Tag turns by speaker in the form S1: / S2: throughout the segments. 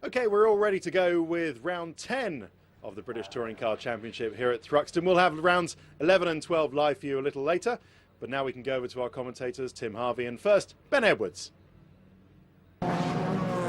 S1: Okay, we're all ready to go with round 10 of the British Touring Car Championship here at Thruxton. We'll have rounds 11 and 12 live for you a little later, but now we can go over to our commentators, Tim Harvey, and first, Ben Edwards.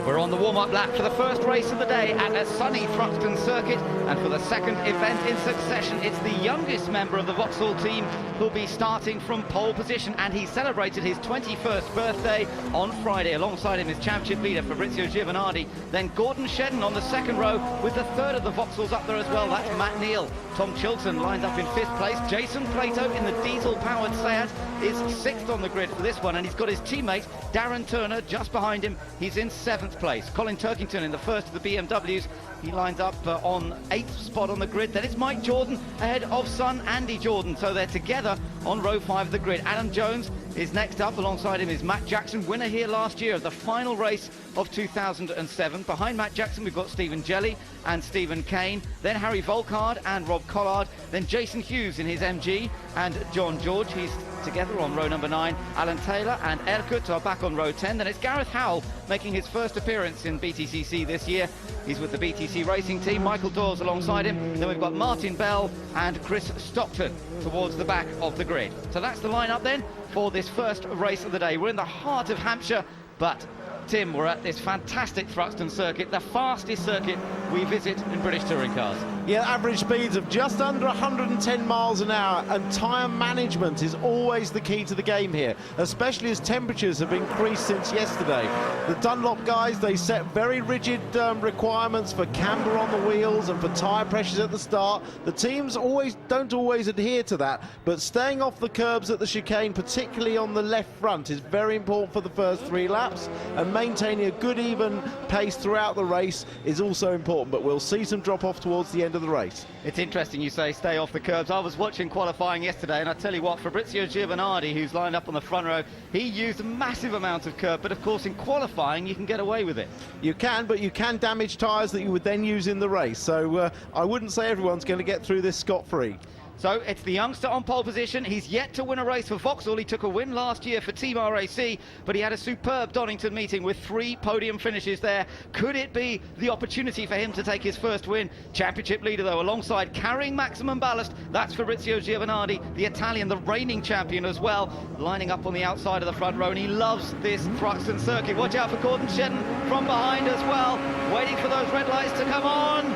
S2: We're on the warm-up lap for the first race of the day at a sunny Thruxton circuit, and for the second event in succession, it's the youngest member of the Vauxhall team who'll be starting from pole position, and he celebrated his 21st birthday on Friday. Alongside him is championship leader Fabrizio Giovanardi, then Gordon Shedden on the second row with the third of the Vauxhalls up there as well. That's Matt Neal. Tom Chilton lines up in 5th place. Jason Plato in the diesel-powered Seat is 6th on the grid for this one, and he's got his teammate Darren Turner just behind him. He's in 7th place. Colin Turkington in the first of the BMWs. He lines up on 8th spot on the grid. Then it's Mike Jordan ahead of son Andy Jordan. So they're together on row 5 of the grid. Adam Jones is next up. Alongside him is Matt Jackson, winner here last year of the final race of 2007. Behind Matt Jackson, we've got Stephen Jelly and Stephen Kane. Then Harry Volkard and Rob Collard. Then Jason Hughes in his MG and John George. He's together on row number 9. Alan Taylor and Erkut are back on row 10. Then it's Gareth Howell making his first appearance in BTCC this year. He's with the BTC racing team. Michael Dawes alongside him. Then we've got Martin Bell and Chris Stockton towards the back of the grid. So that's the lineup then for this first race of the day. We're in the heart of Hampshire, but Tim, we're at this fantastic Thruxton circuit, the fastest circuit we visit in British touring cars.
S3: Yeah, average speeds of just under 110 miles an hour, and tyre management is always the key to the game here, especially as temperatures have increased since yesterday. The Dunlop guys, they set very rigid requirements for camber on the wheels and for tyre pressures at the start. The teams don't always adhere to that, but staying off the curbs at the chicane, particularly on the left front, is very important for the first 3 laps, and maintaining a good even pace throughout the race is also important, but we'll see some drop off towards the end of the race.
S2: It's interesting you say stay off the curbs. I was watching qualifying yesterday, and I tell you what, Fabrizio Giovanardi, who's lined up on the front row, he used a massive amount of curb, but of course in qualifying you can get away with it.
S3: You can, but you can damage tyres that you would then use in the race, so I wouldn't say everyone's going to get through this scot-free.
S2: So it's the youngster on pole position. He's yet to win a race for Vauxhall. He took a win last year for Team RAC, but he had a superb Donington meeting with 3 podium finishes there. Could it be the opportunity for him to take his first win? Championship leader though, alongside carrying maximum ballast, that's Fabrizio Giovanardi, the Italian, the reigning champion as well, lining up on the outside of the front row, and he loves this Thruxton circuit. Watch out for Gordon Shedden from behind as well, waiting for those red lights to come on.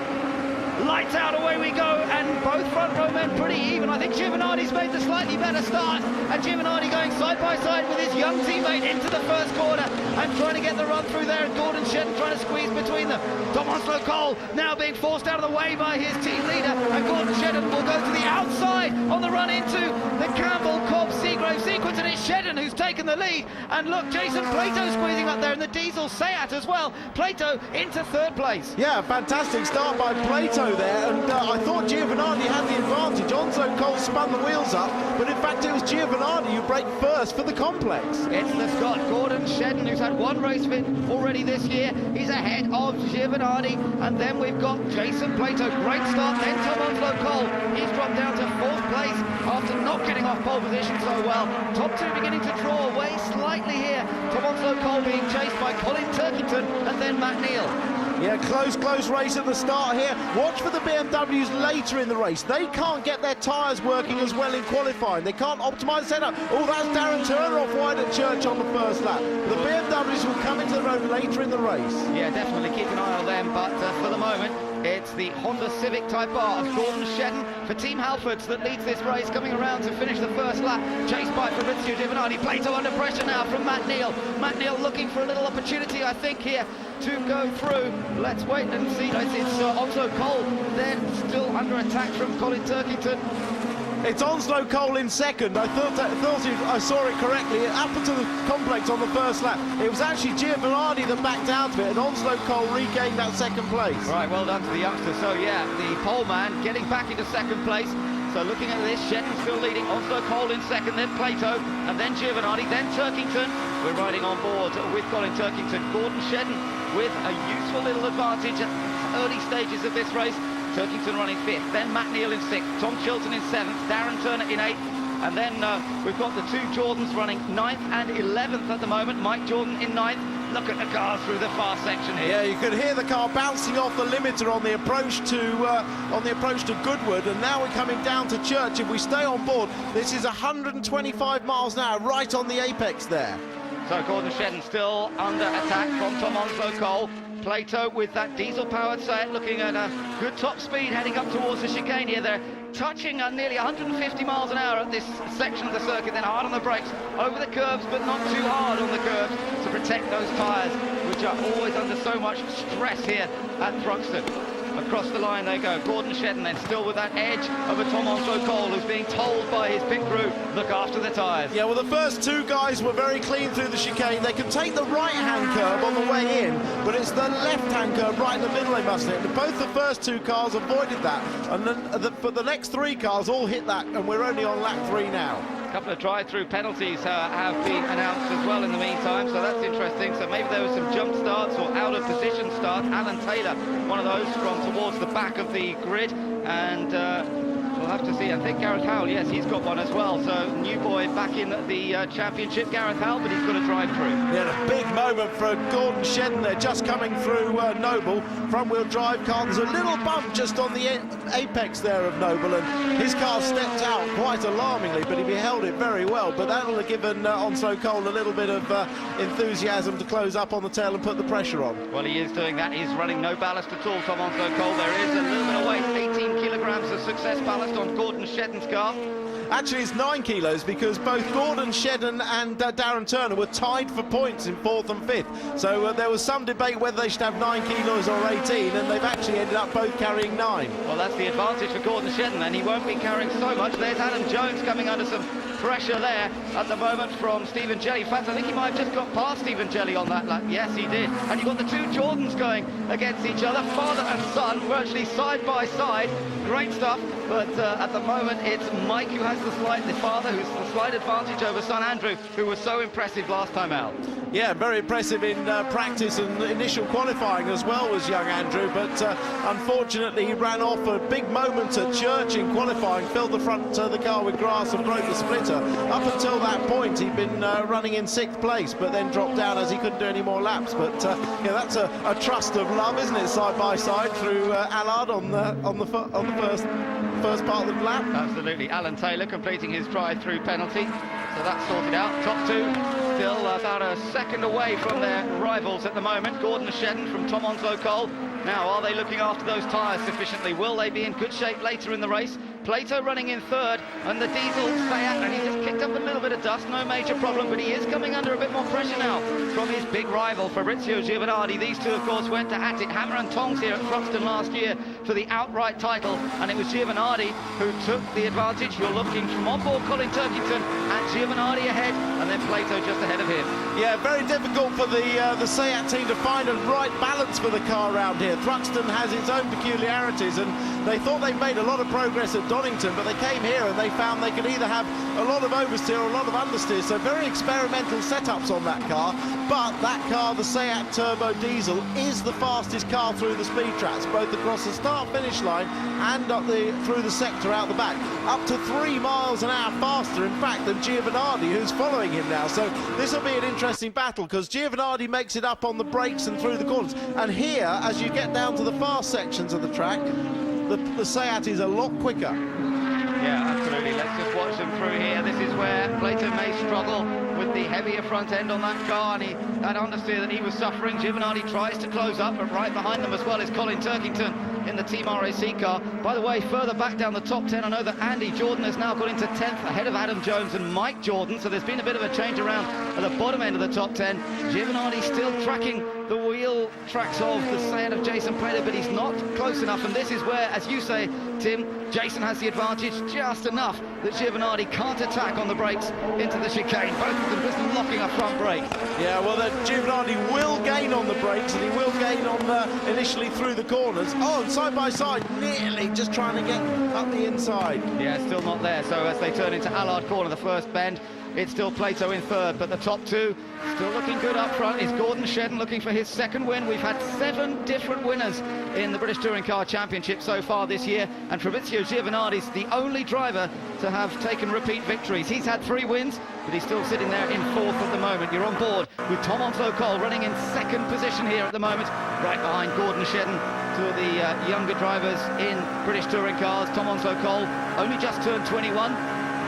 S2: Lights out, away we go, and both front row men pretty even. I think Giovanardi's made the slightly better start, and Giovanardi going side by side with his young teammate into the first corner and trying to get the run through there, and Gordon Shedden trying to squeeze between them. Tom Onslow Cole now being forced out of the way by his team leader, and Gordon Shedden will go to the outside on the run into the Campbell Cobb Seagrove sequence, and it's Shedden who's taken the lead. And look, Jason Plato squeezing up there in the diesel Seat as well. Plato into 3rd place.
S3: Yeah, fantastic start by Plato there, and I thought Giovanardi had the advantage. Onslow Cole spun the wheels up, but in fact it was Giovanardi who braked first for the complex.
S2: It's the Scot Gordon Shedden, who's had 1 race fit already this year. He's ahead of Giovanardi, and then we've got Jason Plato. Great start, then Tom Onslow Cole. He's dropped down to 4th place after not getting off pole position so well. Top 2 beginning to draw away slightly here. Tom Onslow Cole being chased by Colin Turkington and then Matt Neal.
S3: Yeah, close race at the start here. Watch for the BMWs later in the race. They can't get their tyres working as well in qualifying. They can't optimise setup. Oh, that's Darren Turner off wide at Church on the first lap. The BMWs will come into the road later in the race.
S2: Yeah, definitely keep an eye on them, but for the moment, it's the Honda Civic Type R of Gordon Shedden for Team Halfords that leads this race, coming around to finish the first lap, chased by Fabrizio Giovanardi. Plato under pressure now from Matt Neal. Matt Neal looking for a little opportunity, I think, here to go through. Let's wait and see. It's Onslow Cole then still under attack from Colin Turkington.
S3: It's Onslow Cole in 2nd. I thought I saw it correctly. It happened to the complex on the first lap. It was actually Giovanardi that backed out of it, and Onslow Cole regained that 2nd place.
S2: Right, well done to the youngster. So yeah, the pole man getting back into 2nd place. So looking at this, Shedden still leading, Onslow Cole in 2nd, then Plato, and then Giovanardi, then Turkington. We're riding on board with Colin Turkington. Gordon Shedden with a useful little advantage at early stages of this race. Turkington running 5th, then Matt Neal in 6th, Tom Chilton in 7th, Darren Turner in 8th, and then we've got the 2 Jordans running 9th and 11th at the moment. Mike Jordan in 9th, look at the cars through the far section here.
S3: Yeah, you could hear the car bouncing off the limiter on the approach to Goodwood, and now we're coming down to Church. If we stay on board, this is 125 miles an hour, right on the apex there.
S2: So Gordon Shedden still under attack from Tom Onslow-Cole. Plato with that diesel-powered Seat looking at a good top speed heading up towards the chicane here. They're touching nearly 150 miles an hour at this section of the circuit, then hard on the brakes, over the curbs, but not too hard on the curbs to protect those tyres, which are always under so much stress here at Thruxton. Across the line they go. Gordon Shedden then still with that edge over Tom Onslow-Cole, who's being told by his pit crew, look after the tyres.
S3: Yeah, well, the first two guys were very clean through the chicane. They can take the right-hand curve on the way in, but it's the left-hand curve right in the middle they must hit. Both the first two cars avoided that, and then but the next three cars all hit that, and we're only on lap 3 now.
S2: A couple of drive-through penalties have been announced as well in the meantime, so that's interesting. So maybe there were some jump starts or out-of-position starts. Alan Taylor, one of those from towards the back of the grid, and we'll have to see. I think Gareth Howell, yes, he's got one as well. So new boy back in the championship, Gareth Howell, but he's got a drive-through.
S3: Yeah, a big moment for Gordon Shedden there, just coming through Noble. Front-wheel drive car, there's a little bump just on the apex there of Noble, and his car stepped out quite alarmingly, but he held it very well. But that'll have given Onslow-Cole a little bit of enthusiasm to close up on the tail and put the pressure on.
S2: Well, he is doing that. He's running no ballast at all, Tom Onslow-Cole. There is a little bit of weight, 18 kilograms of success ballast on Gordon Shedden's car.
S3: Actually, it's 9 kilos because both Gordon Shedden and Darren Turner were tied for points in 4th and 5th. So there was some debate whether they should have 9 kilos or 18, and they've actually ended up both carrying 9.
S2: Well, that's the advantage for Gordon Shedden, and he won't be carrying so much. There's Adam Jones coming under some pressure there at the moment from Stephen Jelly. In fact, I think he might have just got past Stephen Jelly on that lap. Yes, he did. And you've got the two Jordans going against each other, father and son, virtually side by side. Great stuff. But at the moment, it's Mike who has the father who's the slight advantage over son Andrew, who was so impressive last time out.
S3: Yeah, very impressive in practice and initial qualifying as well was young Andrew, but unfortunately he ran off a big moment at Church in qualifying, filled the front of the car with grass and broke the splitter. Up until that point he'd been running in 6th place, but then dropped down as he couldn't do any more laps. But yeah, that's a trust of love, isn't it, side by side through Allard on the first part of the lap.
S2: Absolutely. Alan Taylor completing his drive-through penalty, so that's sorted out. Top two still about a second away from their rivals at the moment. Gordon Shedden from Tom Onslow-Cole. Now, are they looking after those tyres sufficiently? Will they be in good shape later in the race? Plato running in 3rd, and the diesel Seat, and he just kicked up a little bit of dust, no major problem, but he is coming under a bit more pressure now from his big rival, Fabrizio Giovanardi. These two, of course, went at it hammer and tongs here at Thruxton last year for the outright title, and it was Giovanardi who took the advantage. You're looking from onboard Colin Turkington, and Giovanardi ahead, and then Plato just ahead of him.
S3: Yeah, very difficult for the Seat team to find a right balance for the car around here. Thruxton has its own peculiarities, and they thought they'd made a lot of progress at Donington, but they came here and they found they could either have a lot of oversteer or a lot of understeer, so very experimental setups on that car. But that car, the Seat Turbo Diesel, is the fastest car through the speed tracks, both across the start-finish line and up through the sector out the back. Up to 3 miles an hour faster, in fact, than Giovanardi, who's following him now. So this will be an interesting battle, because Giovanardi makes it up on the brakes and through the corners. And here, as you get down to the fast sections of the track, the Seat is a lot quicker.
S2: Yeah, absolutely. Let's just watch them through here. This is where Plato may struggle with the heavier front end on that car, and that understeer that he was suffering. Giovanardi tries to close up, but right behind them as well is Colin Turkington in the Team RAC car. By the way, further back down the top 10, I know that Andy Jordan has now got into 10th ahead of Adam Jones and Mike Jordan, so there's been a bit of a change around at the bottom end of the top 10. Giovanardi still tracking the wheel tracks of the Seat of Jason Plato, but he's not close enough, and this is where, as you say, Tim, Jason has the advantage just enough that Giovanardi can't attack on the brakes into the chicane. Both of them just locking a front brake.
S3: Yeah, well, Giovanardi will gain on the brakes, and he will gain on initially through the corners. Oh, and side by side, nearly just trying to get up the inside.
S2: Yeah, still not there. So as they turn into Allard Corner, the first bend, it's still Plato in third, but the top two still looking good up front. Is Gordon Shedden looking for his second win. We've had 7 different winners in the British Touring Car Championship so far this year, and Fabrizio Giovanardi's the only driver to have taken repeat victories. He's had 3 wins, but he's still sitting there in 4th at the moment. You're on board with Tom Onslow-Cole running in 2nd position here at the moment, right behind Gordon Shedden, 2 of the younger drivers in British Touring Cars. Tom Onslow-Cole only just turned 21.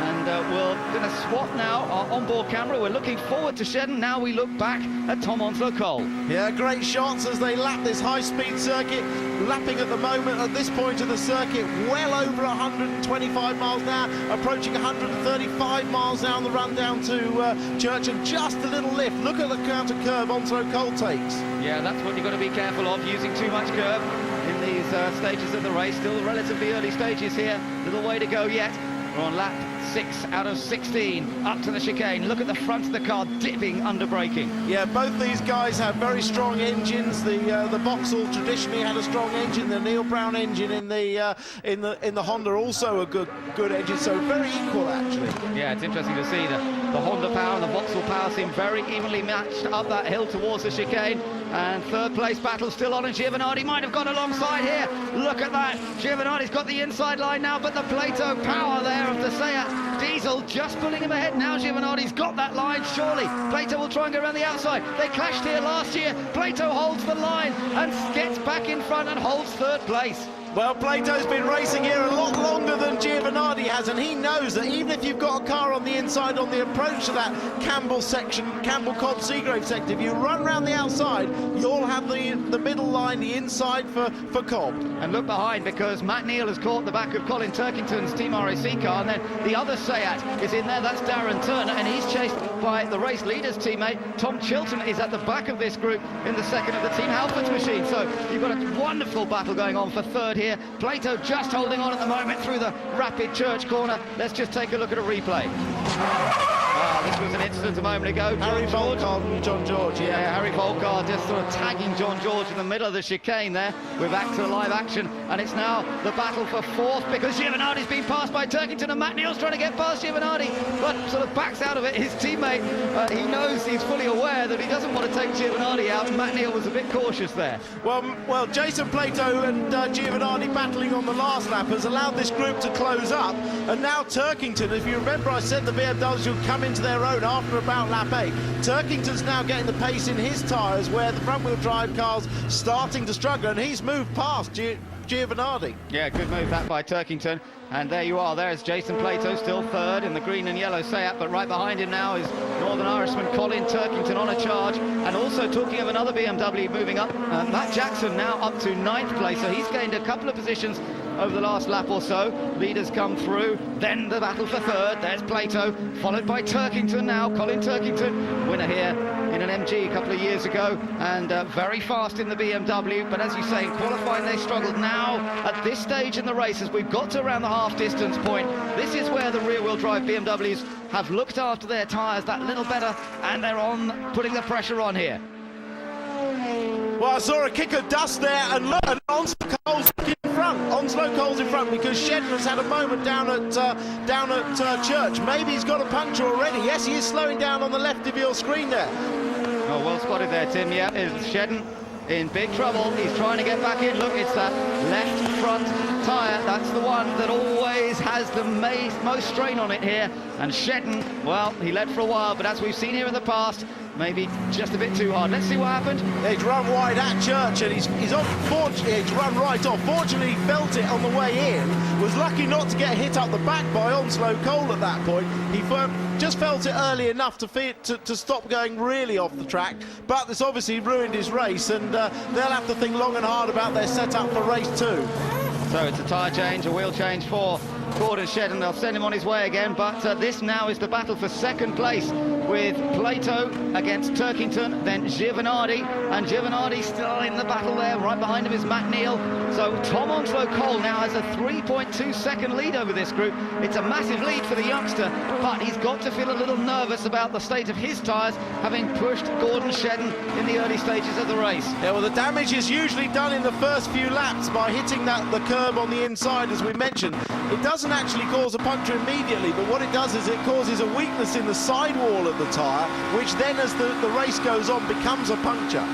S2: And we're going to swap now our onboard camera. We're looking forward to Shedden. Now we look back at Tom Onslow-Cole.
S3: Yeah, great shots as they lap this high-speed circuit. Lapping at the moment at this point of the circuit well over 125 miles an hour, approaching 135 miles now on the run down to Church, and just a little lift. Look at the counter curve Onslow-Cole takes.
S2: Yeah, that's what you've got to be careful of, using too much curve in these stages of the race. Still relatively early stages here. Little way to go yet. We're on lap 6 out of 16 up to the chicane. Look at the front of the car dipping under braking.
S3: Yeah, both these guys have very strong engines. The Vauxhall traditionally had a strong engine. The Neil Brown engine in the Honda also a good engine. So very equal actually.
S2: Yeah, it's interesting to see the Honda power and the Vauxhall power seem very evenly matched up that hill towards the chicane. And third place battle still on, and Giovanardi might have gone alongside here. Look at that. Giovanardi's got the inside line now, but the Plato power there of the Seat Diesel just pulling him ahead. Now Giovanardi's got that line, surely. Plato will try and go around the outside. They clashed here last year. Plato holds the line and gets back in front and holds third place.
S3: Well, Plato's been racing here a lot longer than Giovanardi has, and he knows that even if you've got a car on the inside on the approach to that Campbell section, Campbell-Cobb-Seagrave sector, if you run around the outside, you'll have the middle line, the inside for Cobb.
S2: And look behind, because Matt Neal has caught the back of Colin Turkington's Team RAC car, and then the other Seat is in there. That's Darren Turner, and he's chased by the race leader's teammate. Tom Chilton is at the back of this group in the second of the Team Halfords machine. So you've got a wonderful battle going on for third here. Plato just holding on at the moment through the rapid Church corner. Let's just take a look at a replay. This was an incident a moment ago.
S3: Harry Volkard and John George.
S2: Yeah, Harry Volkard just sort of tagging John George in the middle of the chicane there. We're back to live action, and it's now the battle for 4th, because Giovanardi's been passed by Turkington, and Matt Neal's trying to get past Giovanardi, but sort of backs out of it. His teammate, he knows, he's fully aware that he doesn't want to take Giovanardi out, and Matt Neal was a bit cautious there.
S3: Well, Jason Plato and Giovanardi battling on the last lap has allowed this group to close up, and now Turkington, if you remember, I said the BMWs would come into their own after about lap 8. Turkington's now getting the pace in his tyres, where the front-wheel drive car's starting to struggle, and he's moved past Giovanardi.
S2: Yeah, good move that by Turkington. And there you are, there's Jason Plato, still third in the green and yellow Seat, but right behind him now is Northern Irishman Colin Turkington on a charge. And also, talking of another BMW moving up, Matt Jackson now up to 9th place, so he's gained a couple of positions over the last lap or so. Leaders come through, then the battle for third. There's Plato, followed by Turkington now. Colin Turkington, winner here in an MG a couple of years ago, and very fast in the BMW. But as you say, in qualifying they struggled. Now, at this stage in the race, as we've got to around the half-distance point, this is where the rear-wheel drive BMWs have looked after their tyres that little better, and they're on, putting the pressure on here.
S3: Well, I saw a kick of dust there, and look, and Onslow-Cole's in front. Onslow-Cole's in front because Shedden has had a moment down at Church. Maybe he's got a puncture already. Yes, he is slowing down on the left of your screen there.
S2: Oh, well spotted there, Tim. Yeah, it's Shedden in big trouble. He's trying to get back in. Look, it's that left front tyre. That's the one that always has the most strain on it here. And Shedden, well, he led for a while, but as we've seen here in the past, maybe just a bit too hard. Let's see what happened.
S3: He's run wide at Church, and he's off. Fortunately, he's run right off. Fortunately, he felt it on the way in. Was lucky not to get hit up the back by Onslow-Cole at that point. He just felt it early enough to stop going really off the track. But this obviously ruined his race, and they'll have to think long and hard about their setup for race 2.
S2: So it's a tyre change, a wheel change for Gordon Shedden. They'll send him on his way again, but this now is the battle for second place with Plato against Turkington, then Giovanardi, and Giovanardi still in the battle there. Right behind him is Matt Neal. So Tom Onslow Cole now has a 3.2 second lead over this group. It's a massive lead for the youngster, but he's got to feel a little nervous about the state of his tyres, having pushed Gordon Shedden in the early stages of the race.
S3: Yeah, well, the damage is usually done in the first few laps by hitting the curb on the inside, as we mentioned. It doesn't actually cause a puncture immediately, but what it does is it causes a weakness in the sidewall of the tyre, which then, as the race goes on, becomes a puncture.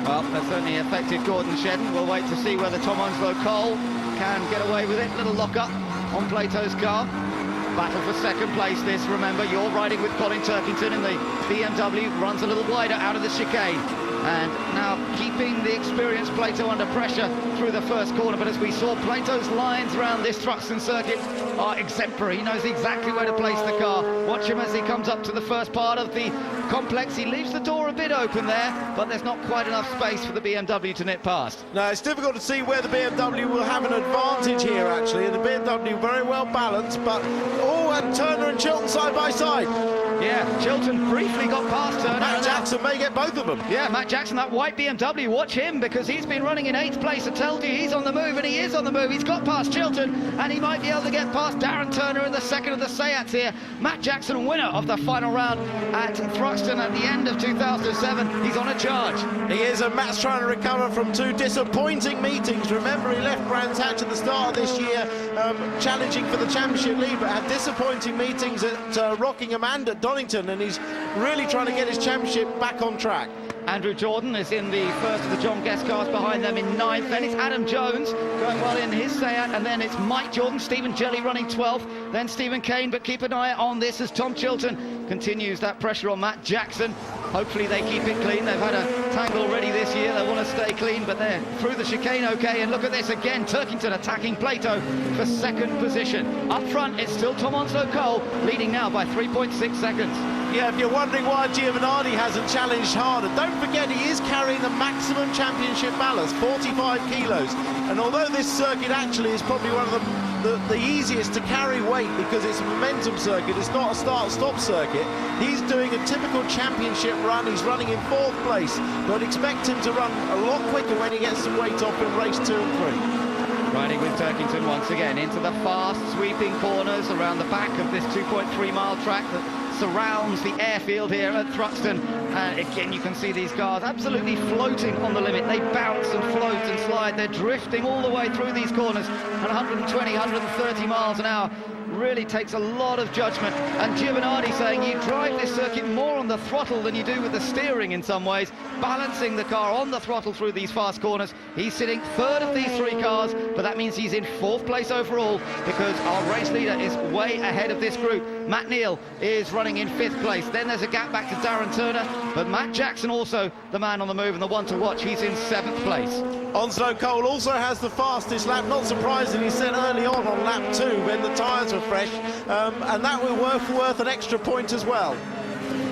S2: Well, that certainly affected Gordon Shedden. We'll wait to see whether Tom Onslow Cole can get away with it. Little lock-up on Plato's car. Battle for second place this, remember, you're riding with Colin Turkington in the BMW, runs a little wider out of the chicane. And now keeping the experienced Plato under pressure through the first corner. But as we saw, Plato's lines around this Thruxton circuit are exemplary. He knows exactly where to place the car. Watch him as he comes up to the first part of the complex. He leaves the door a bit open there, but there's not quite enough space for the BMW to nip past.
S3: No, it's difficult to see where the BMW will have an advantage here, actually. And the BMW very well balanced, but and Turner and Chilton side by side.
S2: Yeah, Chilton briefly got past Turner.
S3: Matt Jackson may get both of them.
S2: Yeah, Matt Jackson, that white BMW, watch him, because he's been running in 8th place. I told you, he's on the move, and he is on the move. He's got past Chilton, and he might be able to get past Darren Turner in the second of the Seats here. Matt Jackson, winner of the final round at Thruxton at the end of 2007. He's on a charge.
S3: He is, and Matt's trying to recover from 2 disappointing meetings. Remember, he left Brands Hatch at the start of this year, challenging for the championship lead, but had disappointing meetings at Rockingham and at Donington, and he's really trying to get his championship back on track.
S2: Andrew Jordan is in the first of the John Guest cars, behind them in 9th. Then it's Adam Jones going well in his Seat, and then it's Mike Jordan, Stephen Jelly running 12th, then Stephen Kane. But keep an eye on this as Tom Chilton continues that pressure on Matt Jackson. Hopefully they keep it clean. They've had a tangle already this year. They want to stay clean, but they're through the chicane okay. And look at this again, Turkington attacking Plato for second position. Up front, it's still Tom Onslow Cole, leading now by 3.6 seconds.
S3: Yeah, if you're wondering why Giovanardi hasn't challenged harder, don't forget he is carrying the maximum championship ballast, 45 kilos. And although this circuit actually is probably one of the easiest to carry weight because it's a momentum circuit, it's not a start-stop circuit, he's doing a typical championship run. He's running in 4th place, but expect him to run a lot quicker when he gets some weight off in race 2 and 3.
S2: Riding with Turkington once again into the fast sweeping corners around the back of this 2.3-mile track that surrounds the airfield here at Thruxton. And again, you can see these cars absolutely floating on the limit. They bounce and float and slide. They're drifting all the way through these corners at 120, 130 miles an hour. Really takes a lot of judgment. And Giovanardi saying you drive this circuit more on the throttle than you do with the steering in some ways, balancing the car on the throttle through these fast corners. He's sitting 3rd of these 3 cars, but that means he's in 4th place overall because our race leader is way ahead of this group. Matt Neal is running in 5th place. Then there's a gap back to Darren Turner, but Matt Jackson, also the man on the move and the one to watch, he's in 7th place.
S3: Onslow Cole also has the fastest lap, not surprisingly, he said early on lap 2 when the tyres were fresh, and that will worth an extra point as well.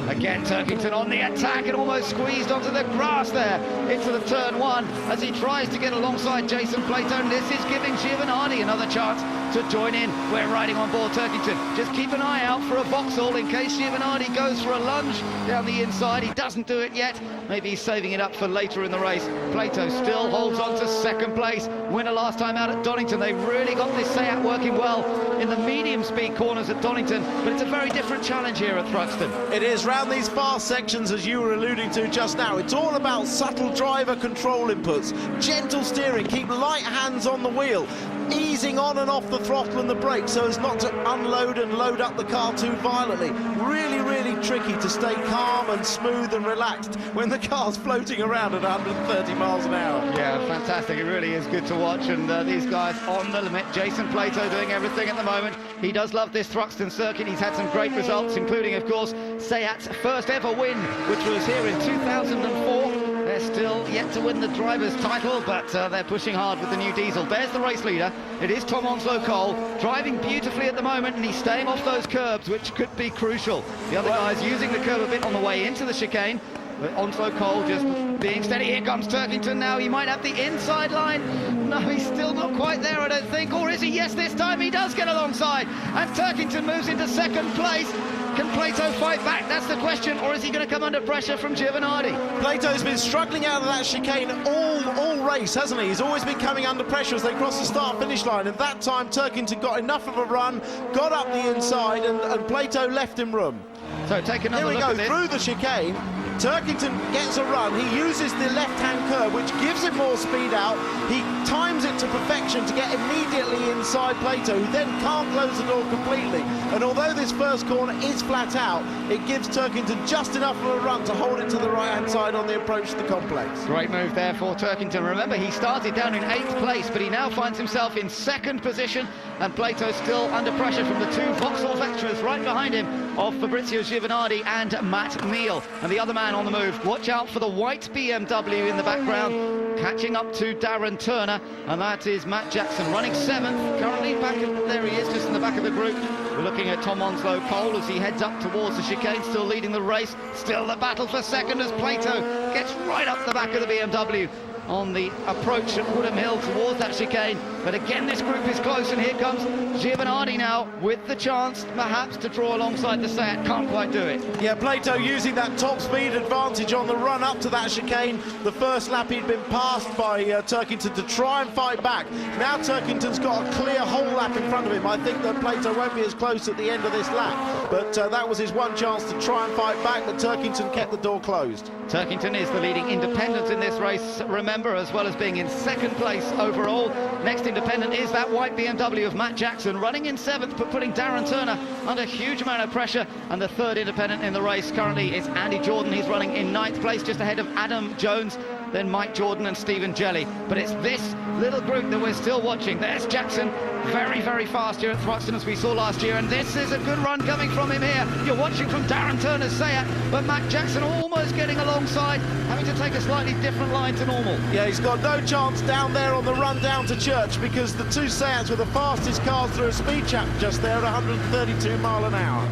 S2: Again, Turkington on the attack and almost squeezed onto the grass there into the turn 1 as he tries to get alongside Jason Plato. And this is giving Giovanardi another chance to join in. We're riding on board Turkington. Just keep an eye out for a Vauxhall in case Giovanardi goes for a lunge down the inside. He doesn't do it yet. Maybe he's saving it up for later in the race. Plato still holds on to 2nd place. Winner last time out at Donington. They really got this Seat working well in the medium speed corners at Donington, but it's a very different challenge here at Thruxton.
S3: It is. Round these fast sections, as you were alluding to just now, it's all about subtle driver control inputs, gentle steering, keep light hands on the wheel, easing on and off the throttle and the brake so as not to unload and load up the car too violently. Really, really tricky to stay calm and smooth and relaxed when the car's floating around at 130 miles an hour.
S2: Yeah, fantastic. It really is good to watch, and these guys on the limit. Jason Plato doing everything at the moment. He does love this Thruxton circuit. He's had some great results, including, of course, Seat's first ever win, which was here in 2004. They're still yet to win the driver's title, but they're pushing hard with the new diesel. There's the race leader. It is Tom Onslow Cole, driving beautifully at the moment, and he's staying off those curbs, which could be crucial. The other guy's using the curb a bit on the way into the chicane, but Onslow Cole just being steady. Here comes Turkington now. He might have the inside line. No, he's still not quite there, I don't think. Or is he? Yes, this time he does get alongside. And Turkington moves into 2nd place. Can Plato fight back? That's the question. Or is he going to come under pressure from Giovanardi?
S3: Plato's been struggling out of that chicane all race, hasn't he? He's always been coming under pressure as they cross the start-finish line, and that time Turkington got enough of a run, got up the inside, and Plato left him room.
S2: So take another look
S3: Here we
S2: at
S3: go,
S2: this.
S3: through the chicane. Turkington gets a run. He uses the left-hand curve, which gives him more speed out. He times it to perfection to get immediately inside Plato, who then can't close the door completely. And although this first corner is flat out, it gives Turkington just enough of a run to hold it to the right-hand side on the approach to the complex.
S2: Great move there for Turkington. Remember, he started down in 8th place, but he now finds himself in 2nd position, and Plato's still under pressure from the two Vauxhall Vectras right behind him of Fabrizio Giovanardi and Matt Neal. And the other man on the move, watch out for the white BMW in the background, catching up to Darren Turner, and that is Matt Jackson running 7th, currently back, there he is, just in the back of the group. We're looking at Tom Onslow Cole as he heads up towards the chicane, still leading the race, still the battle for 2nd as Plato gets right up the back of the BMW on the approach at Woodham Hill towards that chicane. But again, this group is close, and here comes Giovanardi now with the chance perhaps to draw alongside the Seat. Can't quite do it.
S3: Yeah, Plato using that top speed advantage on the run up to that chicane. The first lap he'd been passed by Turkington to try and fight back. Now Turkington's got a clear whole lap in front of him. I think that Plato won't be as close at the end of this lap, but that was his one chance to try and fight back, but Turkington kept the door closed.
S2: Turkington is the leading independent in this race, remember, as well as being in 2nd place overall. Next independent is that white BMW of Matt Jackson, running in 7th, but putting Darren Turner under a huge amount of pressure. And the 3rd independent in the race currently is Andy Jordan. He's running in 9th place, just ahead of Adam Jones, then Mike Jordan and Stephen Jelly. But it's this little group that we're still watching. There's Jackson, very, very fast here at Thruxton, as we saw last year, and this is a good run coming from him here. You're watching from Darren Turner's Seat, but Matt Jackson almost getting alongside, having to take a slightly different line to normal.
S3: Yeah, he's got no chance down there on the run down to Church, because the two Seats were the fastest cars through a speed trap just there at 132 mile an hour.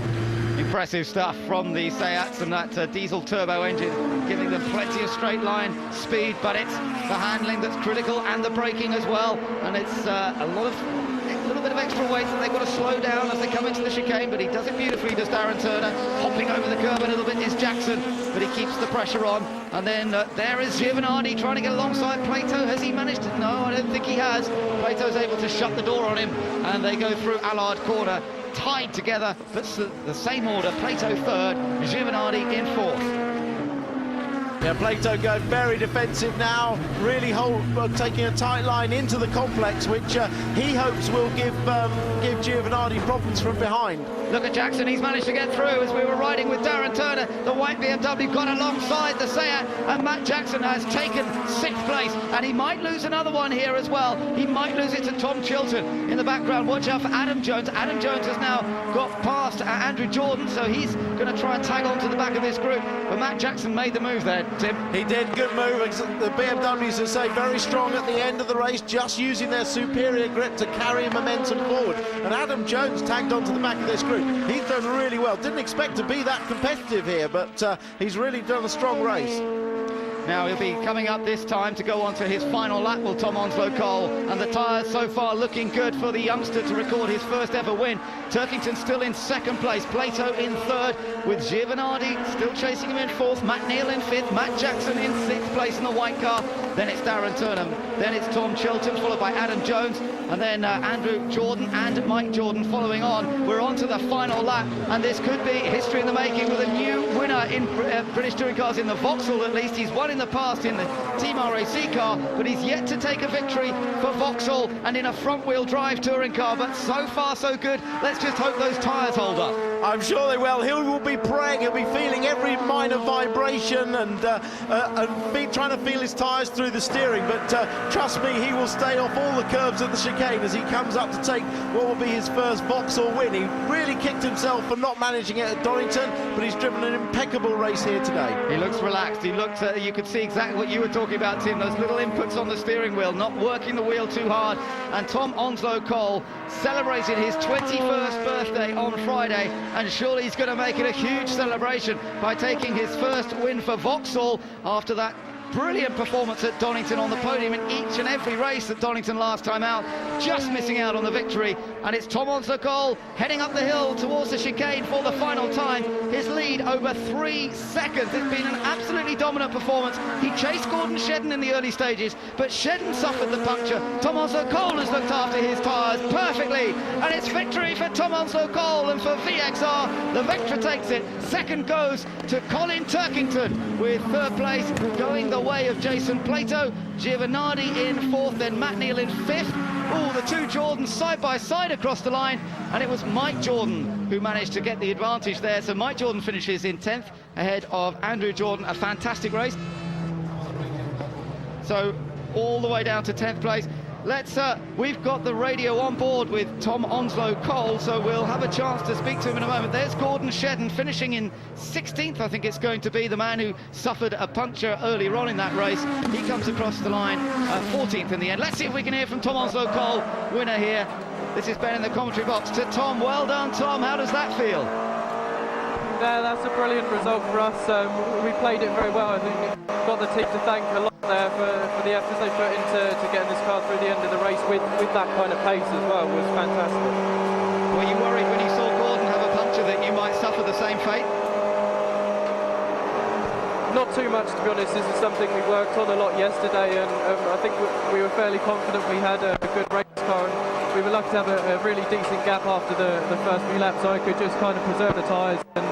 S2: Impressive stuff from the Seats, and that diesel turbo engine giving them plenty of straight line speed, but it's the handling that's critical and the braking as well, and it's a little bit of extra weight that they've got to slow down as they come into the chicane, but he does it beautifully, does Darren Turner. Hopping over the curb a little bit is Jackson, but he keeps the pressure on. And then there is Giovanardi trying to get alongside Plato. Has he managed to? No, I don't think he has. Plato's able to shut the door on him, and they go through Allard Corner, tied together, but the same order. Plato 3rd, Giovanardi in 4th.
S3: Yeah, Plato going very defensive now, really taking a tight line into the complex, which he hopes will give Giovanardi problems from behind.
S2: Look at Jackson, he's managed to get through as we were riding with Darren Turner. The white BMW got alongside the Seat, and Matt Jackson has taken 6th place, and he might lose another one here as well. He might lose it to Tom Chilton in the background. Watch out for Adam Jones. Adam Jones has now got past Andrew Jordan, so he's going to try and tag on to the back of this group. But Matt Jackson made the move there, Tim.
S3: He did, good move. The BMWs, as I say, very strong at the end of the race, just using their superior grip to carry momentum forward. And Adam Jones tagged onto the back of this group. He's done really well. Didn't expect to be that competitive here, but he's really done a strong race.
S2: Now he'll be coming up this time to go on to his final lap, will Tom Onslow Cole, and the tyres so far looking good for the youngster to record his first ever win. Turkington still in 2nd place, Plato in 3rd, with Giovanardi still chasing him in 4th, Matt Neal in 5th, Matt Jackson in 6th place in the white car, then it's Darren Turner, then it's Tom Chilton, followed by Adam Jones, and then Andrew Jordan and Mike Jordan following on. We're on to the final lap, and this could be history in the making with a new winner in British Touring Cars, in the Vauxhall at least. He's won in the past in the Team RAC car, but he's yet to take a victory for Vauxhall and in a front-wheel drive touring car, but so far so good. Let's just hope those tyres hold up.
S3: I'm sure they will. He will be praying, he'll be feeling every minor vibration and trying to feel his tyres through the steering, but trust me, he will stay off all the curbs of the chicane as he comes up to take what will be his first Vauxhall win. He really kicked himself for not managing it at Donington, but he's driven an impeccable race here today.
S2: He looks relaxed. He looked, you could see exactly what you were talking about, Tim, those little inputs on the steering wheel, not working the wheel too hard. And Tom Onslow Cole celebrated his 21st birthday on Friday, and surely he's going to make it a huge celebration by taking his first win for Vauxhall after that brilliant performance at Donington on the podium in each and every race at Donington last time out, just missing out on the victory. And it's Tom Onslow-Cole heading up the hill towards the chicane for the final time. His lead over 3 seconds. It's been an absolutely dominant performance. He chased Gordon Shedden in the early stages, but Shedden suffered the puncture. Tom Onslow-Cole has looked after his tyres perfectly, and it's victory for Tom Onslow-Cole, and for VXR, the Vectra takes it. Second goes to Colin Turkington, with third place going the way of Jason Plato. Giovanardi in fourth, then Matt Neal in fifth. Oh, the two Jordans side by side across the line, and it was Mike Jordan who managed to get the advantage there. So Mike Jordan finishes in 10th ahead of Andrew Jordan. A fantastic race. So all the way down to 10th place. We've got the radio on board with Tom Onslow-Cole, so we'll have a chance to speak to him in a moment. There's Gordon Shedden finishing in 16th, I think it's going to be, the man who suffered a puncture earlier on in that race. He comes across the line 14th in the end. Let's see if we can hear from Tom Onslow-Cole, winner here. This is Ben in the commentary box to Tom. Well done, Tom. How does that feel?
S4: Yeah, that's a brilliant result for us. We played it very well. I think got the team to thank a lot there for the efforts they put into getting this car through the end of the race with that kind of pace as well. It was fantastic.
S2: Were you worried when you saw Gordon have a puncture that you might suffer the same fate?
S4: Not too much, to be honest. This is something we worked on a lot yesterday, and I think we were fairly confident we had a good race car, and we were lucky to have a really decent gap after the first few laps, so I could just kind of preserve the tyres and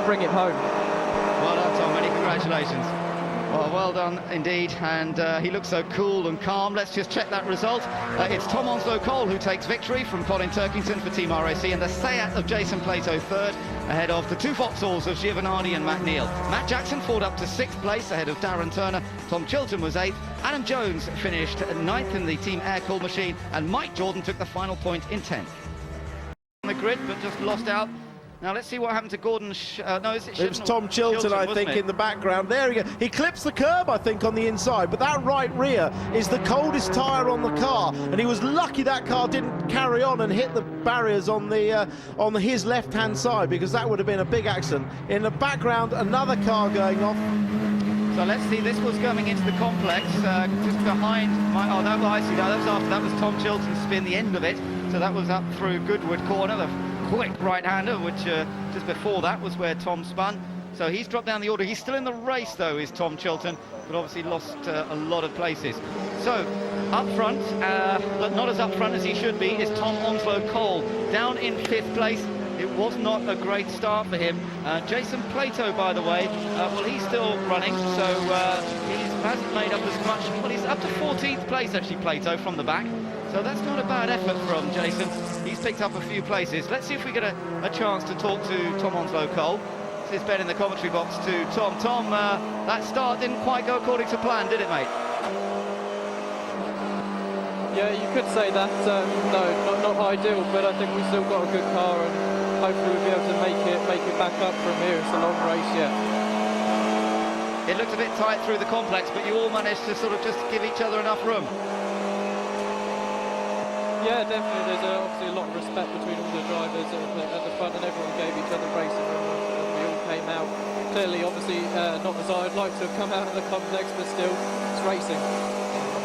S4: bring it home.
S2: Well done, Tom. Many congratulations. Well done indeed, and he looks so cool and calm. Let's just check that result. It's Tom Onslow-Cole who takes victory from Colin Turkington for Team RAC, and the Seat of Jason Plato third, ahead of the two Vauxhalls of Giovanardi and Matt Neal. Matt Jackson fought up to 6th place ahead of Darren Turner. Tom Chilton was 8th. Adam Jones finished 9th in the Team Air-Cooled machine, and Mike Jordan took the final point in 10th. On the grid, but just lost out. Now let's see what happened to Gordon.
S3: It was Tom Chilton, I think, in the background. There he goes. He clips the curb, I think, on the inside, but that right rear is the coldest tyre on the car, and he was lucky that car didn't carry on and hit the barriers on his left-hand side, because that would have been a big accident. In the background, another car going off.
S2: So let's see, this was coming into the complex, just behind my, that was Tom Chilton's spin, the end of it. So that was up through Goodwood Corner, the quick right-hander, which just before that was where Tom spun. So he's dropped down the order. He's still in the race, though, is Tom Chilton, but obviously lost a lot of places. So up front, not as up front as he should be, is Tom Onslow-Cole, down in 5th place. It was not a great start for him. Jason Plato, by the way, well, he's still running, so he hasn't made up as much. Well, he's up to 14th place, actually, Plato, from the back. So that's not a bad effort from Jason. He's picked up a few places. Let's see if we get a chance to talk to Tom Onslow-Cole. This is Ben in the commentary box to Tom. Tom, that start didn't quite go according to plan, did it, mate?
S4: Yeah, you could say that. No, not ideal, but I think we've still got a good car, and hopefully we'll be able to make it back up from here. It's a long race yet.
S2: It looked a bit tight through the complex, but you all managed to sort of just give each other enough room.
S4: Yeah, definitely. There's obviously a lot of respect between all the drivers at the front, and everyone gave each other race, and we all came out. Clearly, obviously, not as I'd like to have come out of the complex, but still, it's racing.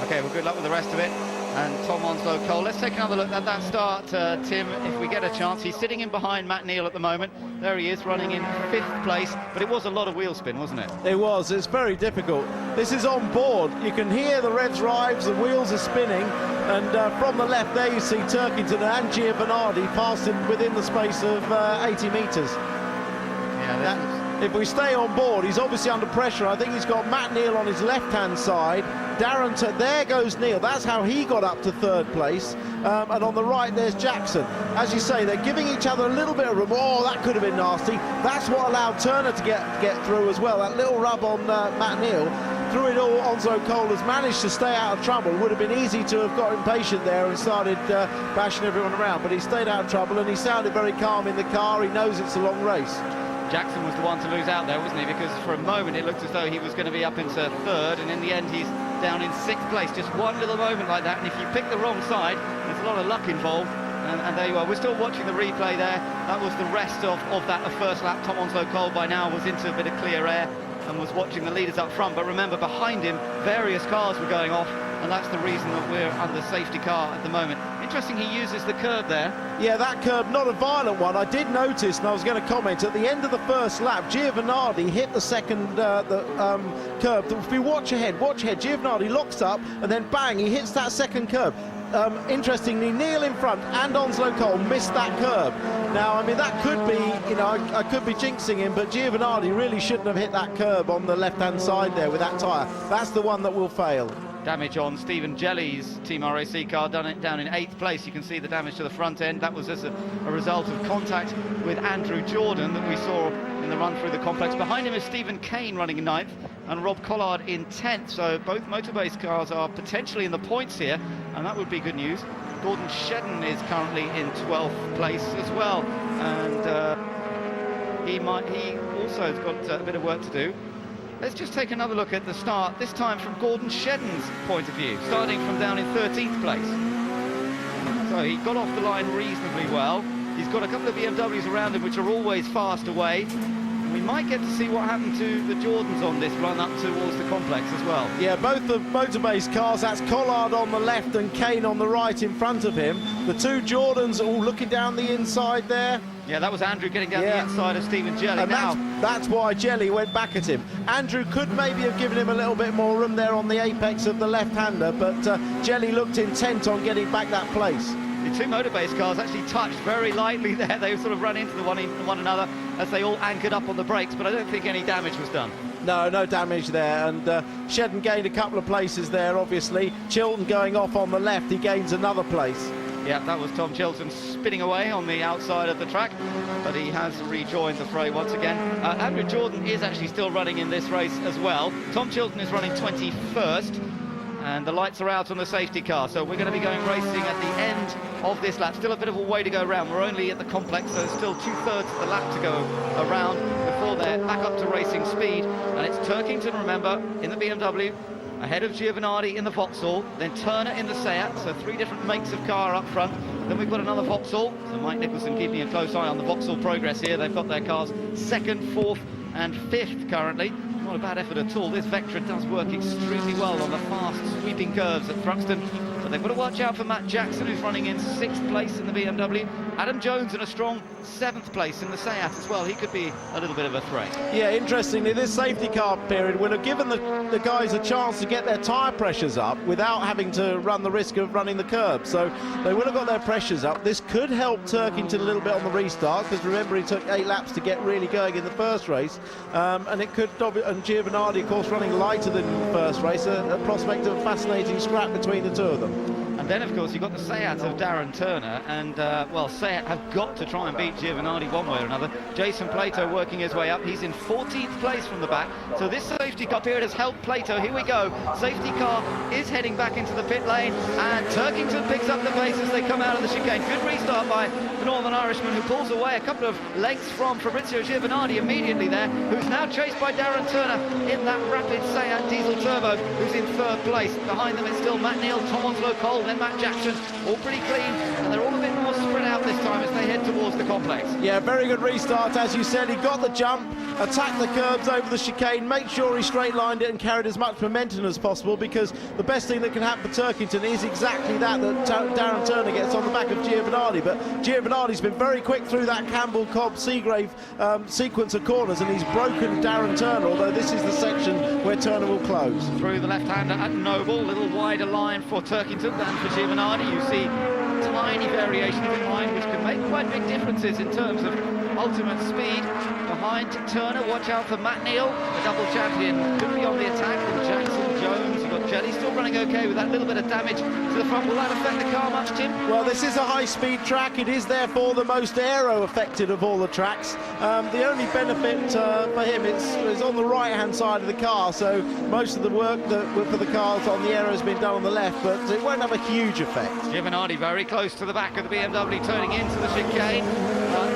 S2: Okay, well, good luck with the rest of it. And Tom Onslow-Cole. Let's take another look at that start, Tim, if we get a chance. He's sitting in behind Matt Neal at the moment. There he is, running in 5th place, but it was a lot of wheel spin, wasn't it?
S3: It was. It's very difficult. This is on board. You can hear the revs rise, the wheels are spinning, and from the left there you see Turkington and Giovanardi passing within the space of 80 metres.
S2: Yeah,
S3: if we stay on board, he's obviously under pressure. I think he's got Matt Neal on his left-hand side. There goes Neal. That's how he got up to 3rd place. And on the right, there's Jackson. As you say, they're giving each other a little bit of room. Oh, that could have been nasty. That's what allowed Turner to get through as well. That little rub on Matt Neal. Through it all, Onslow-Cole has managed to stay out of trouble. Would have been easy to have got impatient there and started bashing everyone around. But he stayed out of trouble, and he sounded very calm in the car. He knows it's a long race.
S2: Jackson was the one to lose out there, wasn't he? Because for a moment it looked as though he was going to be up into 3rd, and in the end he's down in 6th place. Just one little moment like that, and if you pick the wrong side, there's a lot of luck involved. And there you are. We're still watching the replay there. That was the rest of that first lap. Tom Onslow-Cole by now was into a bit of clear air. and was watching the leaders up front, but remember, behind him, various cars were going off, and that's the reason that we're under safety car at the moment. Interesting, he uses the curb there.
S3: Yeah, that curb, not a violent one. I did notice, and I was going to comment, at the end of the first lap, Giovanardi hit the second curb. If we watch ahead, Giovanardi locks up, and then bang, he hits that second curb. Interestingly, Neil in front and Onslow Cole missed that curb. Now, I mean, that could be, you know, I could be jinxing him, but Giovanardi really shouldn't have hit that curb on the left-hand side there with that tyre. That's the one that will fail.
S2: Damage on Stephen Jelly's Team RAC car, down in 8th place. You can see the damage to the front end. That was as a result of contact with Andrew Jordan that we saw in the run through the complex. Behind him is Stephen Kane running in 9th and Rob Collard in 10th. So both Motorbase cars are potentially in the points here, and that would be good news. Gordon Shedden is currently in 12th place as well, and he also has got a bit of work to do. Let's just take another look at the start, this time from Gordon Shedden's point of view, starting from down in 13th place. So he got off the line reasonably well. He's got a couple of BMWs around him which are always fast away. We might get to see what happened to the Jordans on this run up towards the complex as well.
S3: Yeah, both the Motorbase cars, that's Collard on the left and Kane on the right in front of him. The two Jordans all looking down the inside there.
S2: Yeah, that was Andrew getting down the inside of Stephen Jelly.
S3: And
S2: now
S3: that's why Jelly went back at him. Andrew could maybe have given him a little bit more room there on the apex of the left-hander, but Jelly looked intent on getting back that place.
S2: The two Motorbase cars actually touched very lightly there. They sort of run into one another as they all anchored up on the brakes, but I don't think any damage was done.
S3: No damage there, and Shedden gained a couple of places there, obviously. Chilton going off on the left, he gains another place.
S2: Yeah, that was Tom Chilton spinning away on the outside of the track, but he has rejoined the fray once again. Andrew Jordan is actually still running in this race as well. Tom Chilton is running 21st, and the lights are out on the safety car, so we're going to be going racing at the end of this lap. Still a bit of a way to go around. We're only at the complex, so still 2/3 of the lap to go around before they're back up to racing speed. And it's Turkington, remember, in the BMW, ahead of Giovanardi in the Vauxhall, then Turner in the Seat, so 3 different makes of car up front. Then we've got another Vauxhall, so Mike Nicholson keeping a close eye on the Vauxhall progress here. They've got their cars 2nd, 4th and 5th currently. Not a bad effort at all. This Vectra does work extremely well on the fast sweeping curves at Thruxton. But they've got to watch out for Matt Jackson, who's running in 6th place in the BMW. Adam Jones in a strong 7th place in the Seat as well. He could be a little bit of a threat.
S3: Yeah, interestingly, this safety car period would have given the guys a chance to get their tyre pressures up without having to run the risk of running the curb. So they would have got their pressures up. This could help Turkington a little bit on the restart, because remember, he took 8 laps to get really going in the first race. And it could, and Giovanardi, of course, running lighter than the first race, a prospect of a fascinating scrap between the two of them.
S2: And then, of course, you've got the Seat of Darren Turner, and, well, Seat have got to try and beat Giovanardi one way or another. Jason Plato working his way up. He's in 14th place from the back. So this safety car period has helped Plato. Here we go. Safety car is heading back into the pit lane, and Turkington picks up the pace as they come out of the chicane. Good restart by the Northern Irishman, who pulls away a couple of lengths from Fabrizio Giovanardi immediately there, who's now chased by Darren Turner in that rapid Seat diesel turbo, who's in 3rd place. Behind them it's still Matt Neal, Tom Onslow Cole, then Matt Jackson, all pretty clean, and they're all a bit more spread out this time as they head towards the complex.
S3: Yeah, very good restart, as you said. He got the jump, attacked the curbs over the chicane, make sure he straight-lined it and carried as much momentum as possible, because the best thing that can happen for Turkington is exactly that Darren Turner gets on the back of Giovanardi. But Giovanardi's been very quick through that Campbell-Cobb-Seagrave sequence of corners, and he's broken Darren Turner, although this is the section where Turner will close.
S2: Through the left-hander at Noble, a little wider line for Turkington than for Giovanardi. You see tiny variations in line which can make quite big differences in terms of ultimate speed. Behind Turner, watch out for Matt Neal, the double champion, could be on the attack, and Jackson, Jones, you've got Jelly still running okay with that little bit of damage to the front. Will that affect the car much, Tim?
S3: Well, this is a high-speed track. It is therefore the most aero-affected of all the tracks. The only benefit for him is on the right-hand side of the car, so most of the work for the cars on the aero has been done on the left, but it won't have a huge effect.
S2: Giovanardi very close to the back of the BMW, turning into the chicane.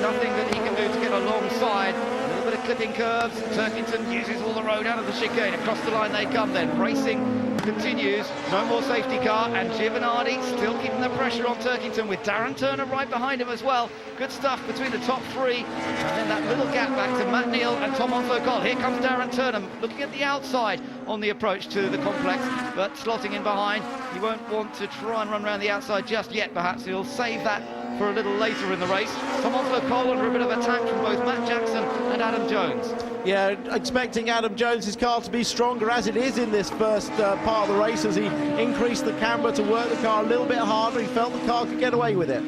S2: Nothing that he can do to get alongside. A little bit of clipping curves. Turkington uses all the road out of the chicane. Across the line they come then, racing continues. No more safety car, and Giovanardi still keeping the pressure on Turkington with Darren Turner right behind him as well. Good stuff between the top three, and then that little gap back to Matt Neal and Tom Monfort-Cole. Here comes Darren Turner looking at the outside on the approach to the complex, but slotting in behind. He won't want to try and run around the outside just yet. Perhaps he'll save that for a little later in the race. Tom Monfort-Cole under a bit of attack from both Matt Jackson and Adam Jones.
S3: Yeah, expecting Adam Jones's car to be stronger as it is in this first part of the race, as he increased the camber to work the car a little bit harder. He felt the car could get away with it.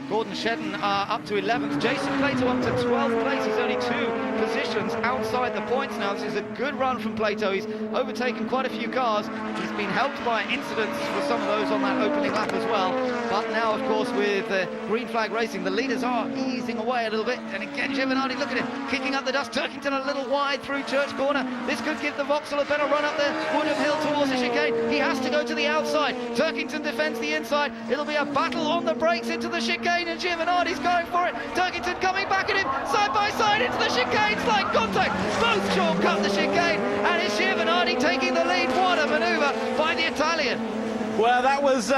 S2: Gordon Shedden up to 11th. Jason Plato up to 12th place. He's only 2 positions outside the points now. This is a good run from Plato. He's overtaken quite a few cars. He's been helped by incidents with some of those on that opening lap as well. But now, of course, with green flag racing, the leaders are easing away a little bit. And again, Giovanardi, look at him, kicking up the dust. Turkington a little wide through Church Corner. This could give the Vauxhall a better run up there. Woodham Hill towards the chicane. He has to go to the outside. Turkington defends the inside. It'll be a battle on the brakes into the chicane, and Giovanardi's going for it. Turkington coming back at him, side by side into the chicane. Slight contact. Both shortcut the chicane, and it's Giovanardi taking the lead. What a manoeuvre by the Italian.
S3: Well, that was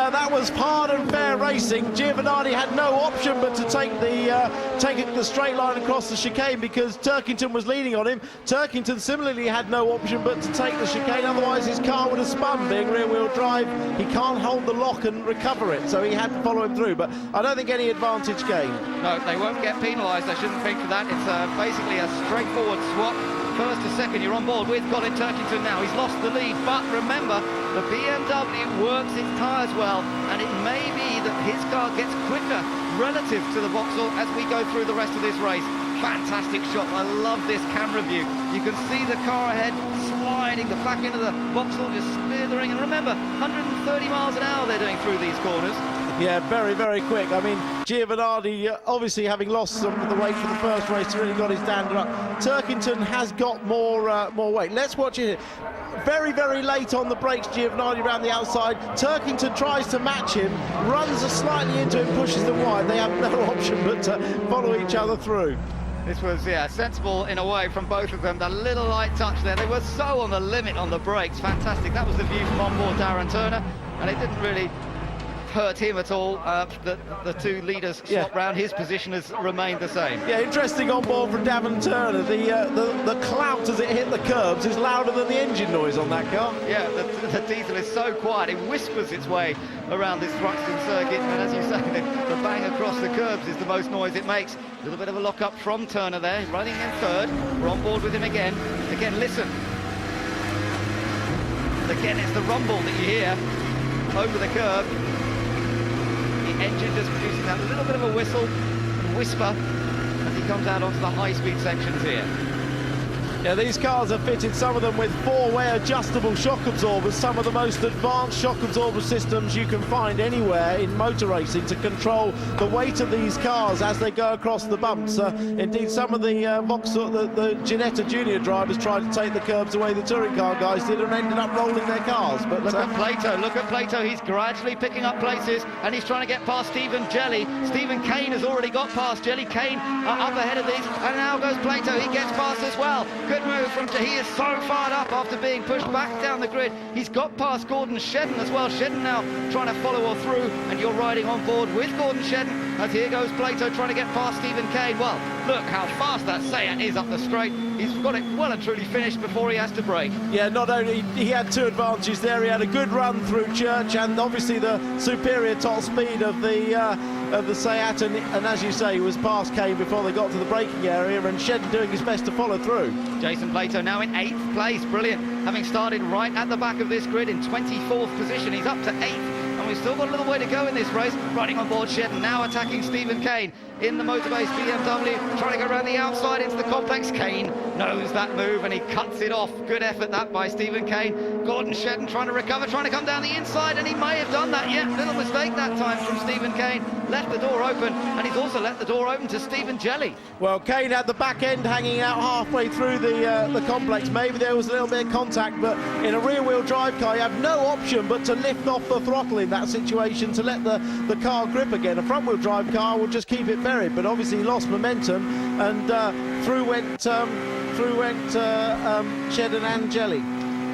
S3: hard and fair racing. Giovanardi had no option but to take the straight line across the chicane because Turkington was leaning on him. Turkington similarly had no option but to take the chicane, otherwise his car would have spun. Being rear-wheel drive, he can't hold the lock and recover it, so he had to follow him through. But I don't think any advantage gained.
S2: No, they won't get penalised. I shouldn't think for that. It's basically a straightforward swap. First to second, you're on board with Colin Turkington now. He's lost the lead, but remember, the BMW works its tyres well, and it may be that his car gets quicker relative to the Vauxhall as we go through the rest of this race. Fantastic shot. I love this camera view. You can see the car ahead sliding the back end of the Vauxhall, just slithering. And remember, 130 miles an hour they're doing through these corners.
S3: Yeah, very, very quick. I mean, Giovanardi, obviously having lost some of the weight for the first race, really got his dander up. Turkington has got more weight. Let's watch it. Very, very late on the brakes, Giovanardi around the outside. Turkington tries to match him, runs slightly into him, pushes them wide. They have no option but to follow each other through.
S2: This was, yeah, sensible in a way from both of them. The little light touch there. They were so on the limit on the brakes. Fantastic. That was the view from on board Darren Turner, and it didn't really hurt him at all. The two leaders swap round. His position has remained the same.
S3: Yeah, interesting on board from Darren Turner. The clout as it hit the curbs is louder than the engine noise on that car.
S2: Yeah, the diesel is so quiet, it whispers its way around this Thruxton circuit, and as you say, the bang across the curbs is the most noise it makes. A little bit of a lock-up from Turner there, running in third. We're on board with him again. Again, listen. Again, it's the rumble that you hear over the curb. Engine just producing that little bit of a whisper as he comes out onto the high-speed sections here.
S3: Yeah, these cars are fitted, some of them with four-way adjustable shock absorbers, some of the most advanced shock absorber systems you can find anywhere in motor racing to control the weight of these cars as they go across the bumps. Indeed, some of the Vauxhall, the Ginetta Junior drivers tried to take the curbs the way the touring car guys did and ended up rolling their cars. But
S2: look at Plato, he's gradually picking up places and he's trying to get past Stephen Jelly. Stephen Kane has already got past Jelly. Kane up ahead of these, and now goes Plato, he gets past as well. Good move from, he is so fired up after being pushed back down the grid. He's got past Gordon Shedden as well. Shedden now trying to follow or through, and you're riding on board with Gordon Shedden as here goes Plato trying to get past Stephen Kane. Well, look how fast that Seat is up the straight. He's got it well and truly finished before he has to brake.
S3: Yeah, not only he had two advantages there, he had a good run through Church and obviously the superior top speed of the Seat, and as you say, he was past Kane before they got to the braking area, and Shedden doing his best to follow through.
S2: Jason Plato now in 8th place, brilliant, having started right at the back of this grid in 24th position. He's up to 8th. And we've still got a little way to go in this race. Running on board Shedden, now attacking Stephen Kane in the Motorbase BMW, trying to go around the outside into the complex. Kane knows that move and he cuts it off. Good effort that by Stephen Kane. Gordon Shedden trying to recover, trying to come down the inside, and he may have done that. Yeah, little mistake that time from Stephen Kane. Left the door open, and he's also left the door open to Stephen Jelly.
S3: Well, Kane had the back end hanging out halfway through the complex. Maybe there was a little bit of contact, but in a rear-wheel drive car, you have no option but to lift off the throttle in that situation to let the car grip again. A front-wheel drive car will just keep it buried, but obviously he lost momentum, and through went Shedden and Jelly.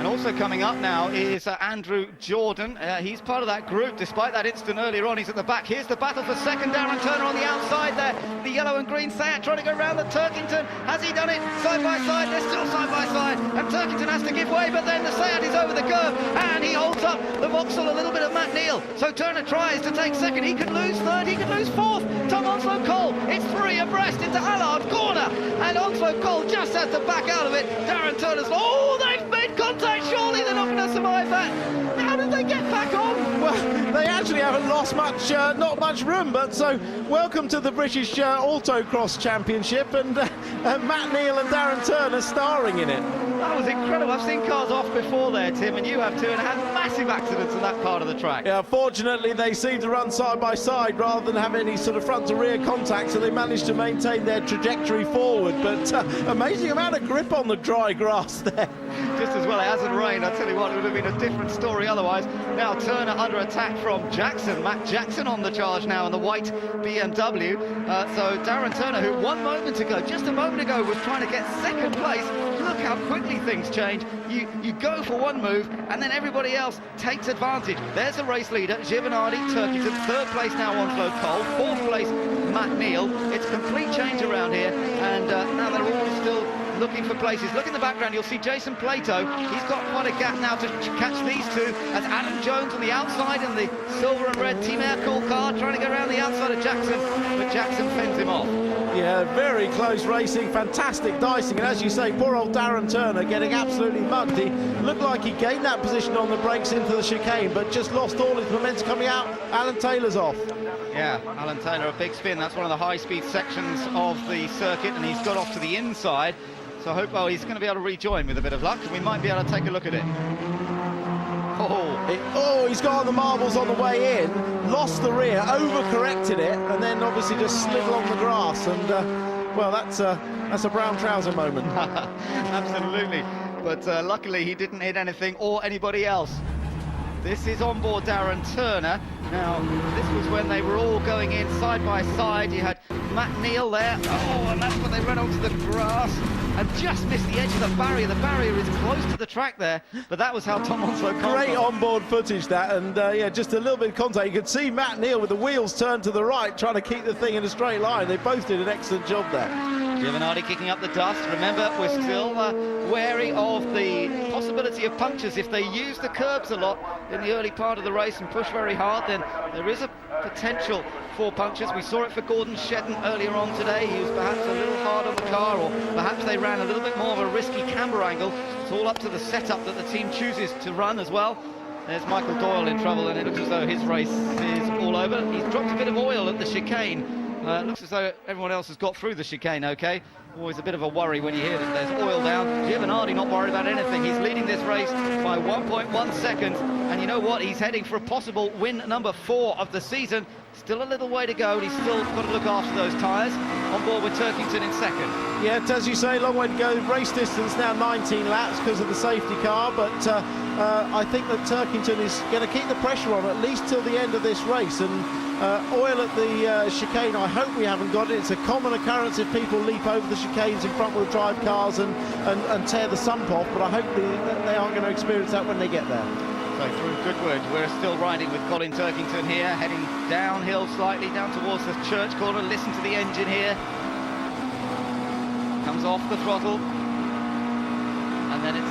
S2: And also coming up now is Andrew Jordan. He's part of that group, despite that incident earlier on. He's at the back. Here's the battle for second. Darren Turner on the outside there. The yellow and green Seat trying to go around the Turkington. Has he done it? Side by side. They're still side by side. And Turkington has to give way, but then the Seat is over the curve. And he holds up the Vauxhall, a little bit of Matt Neal. So Turner tries to take second. He could lose third. He could lose fourth. Tom Onslow Cole. It's 3 abreast into Allard corner. And Onslow Cole just has to back out of it. Darren Turner's... Oh, they've made contact. Surely they're not going to survive that. How did they get back on?
S3: Well, they actually haven't lost much, not much room, but so welcome to the British Autocross Championship, and Matt Neal and Darren Turner starring in it.
S2: That was incredible. I've seen cars off before there, Tim, and you have too, and had massive accidents in that part of the track.
S3: Yeah, fortunately they seem to run side by side rather than have any sort of front to rear contact, so they managed to maintain their trajectory forward, but amazing amount of grip on the dry grass there.
S2: Just as well it hasn't rained. I tell you what, it would have been a different story otherwise. Now Turner under attack from Jackson. Matt Jackson on the charge now in the white BMW. So Darren Turner, who just a moment ago, was trying to get second place. Look how quickly things change. You go for one move and then everybody else takes advantage. There's the race leader, Giovanardi, Turkington. Third place now Onslow Cole. Fourth place Matt Neal. It's complete change around here, and now they're all still looking for places. Look in the background, you'll see Jason Plato. He's got quite a gap now to catch these two, as Adam Jones on the outside in the silver and red Team Air Cool car trying to go around the outside of Jackson, but Jackson fends him off.
S3: Yeah, very close racing, fantastic dicing, and as you say, poor old Darren Turner getting absolutely mugged. He looked like he gained that position on the brakes into the chicane, but just lost all his momentum coming out. Alan Taylor's off.
S2: Yeah, Alan Taylor, a big spin. That's one of the high-speed sections of the circuit, and he's got off to the inside. So I hope he's going to be able to rejoin with a bit of luck, and we might be able to take a look at it.
S3: He's got the marbles on the way in, lost the rear, overcorrected it, and then obviously just slid along the grass, and well, that's a brown trouser moment.
S2: Absolutely, but luckily he didn't hit anything or anybody else. This is on board Darren Turner. Now, this was when they were all going in side by side. You had Matt Neal there. Oh, and that's when they ran onto the grass and just missed the edge of the barrier. The barrier is close to the track there, but that was how Tom Onslow...
S3: Great on-board footage, that, and yeah, just a little bit of contact. You could see Matt Neal with the wheels turned to the right, trying to keep the thing in a straight line. They both did an excellent job there.
S2: Giovanardi kicking up the dust. Remember, we're still wary of the possibility of punctures. If they use the curbs a lot in the early part of the race and push very hard, then there is a potential for punctures. We saw it for Gordon Shedden earlier on today. He was perhaps a little hard on the car, or perhaps they ran a little bit more of a risky camber angle. It's all up to the setup that the team chooses to run as well. There's Michael Doyle in trouble, and it looks as though his race is all over. He's dropped a bit of oil at the chicane. It looks as though everyone else has got through the chicane okay. Always a bit of a worry when you hear that there's oil down. Giovanardi not worried about anything. He's leading this race by 1.1 seconds. And you know what? He's heading for a possible win number 4 of the season. Still a little way to go, and he's still got to look after those tyres. On board with Turkington in second.
S3: Yeah, as you say, long way to go. Race distance now 19 laps because of the safety car, but I think that Turkington is going to keep the pressure on at least till the end of this race. And oil at the chicane, I hope we haven't got it. It's a common occurrence if people leap over the chicanes in front-wheel drive cars and tear the sump off, but I hope they aren't going to experience that when they get there.
S2: So through Goodwood, we're still riding with Colin Turkington here, heading downhill slightly, down towards the church corner. Listen to the engine here. Comes off the throttle. And then it's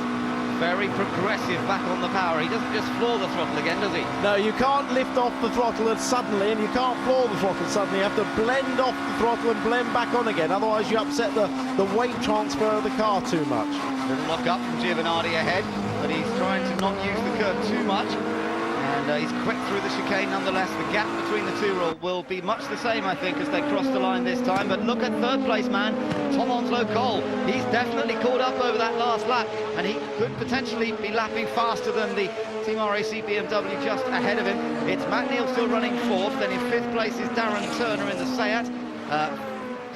S2: very progressive back on the power. He doesn't just floor the throttle again, does he?
S3: No, you can't lift off the throttle suddenly, and you can't floor the throttle suddenly. You have to blend off the throttle and blend back on again. Otherwise, you upset the weight transfer of the car too much.
S2: Little lock up from Giovanardi ahead, but he's trying to not use the curb too much. And he's quick through the chicane nonetheless. The gap between the two will be much the same, I think, as they cross the line this time. But look at third place man, Tom Onslow Cole. He's definitely caught up over that last lap, and he could potentially be lapping faster than the Team RAC BMW just ahead of him. It's Matt Neal still running 4th. Then in 5th place is Darren Turner in the Seat.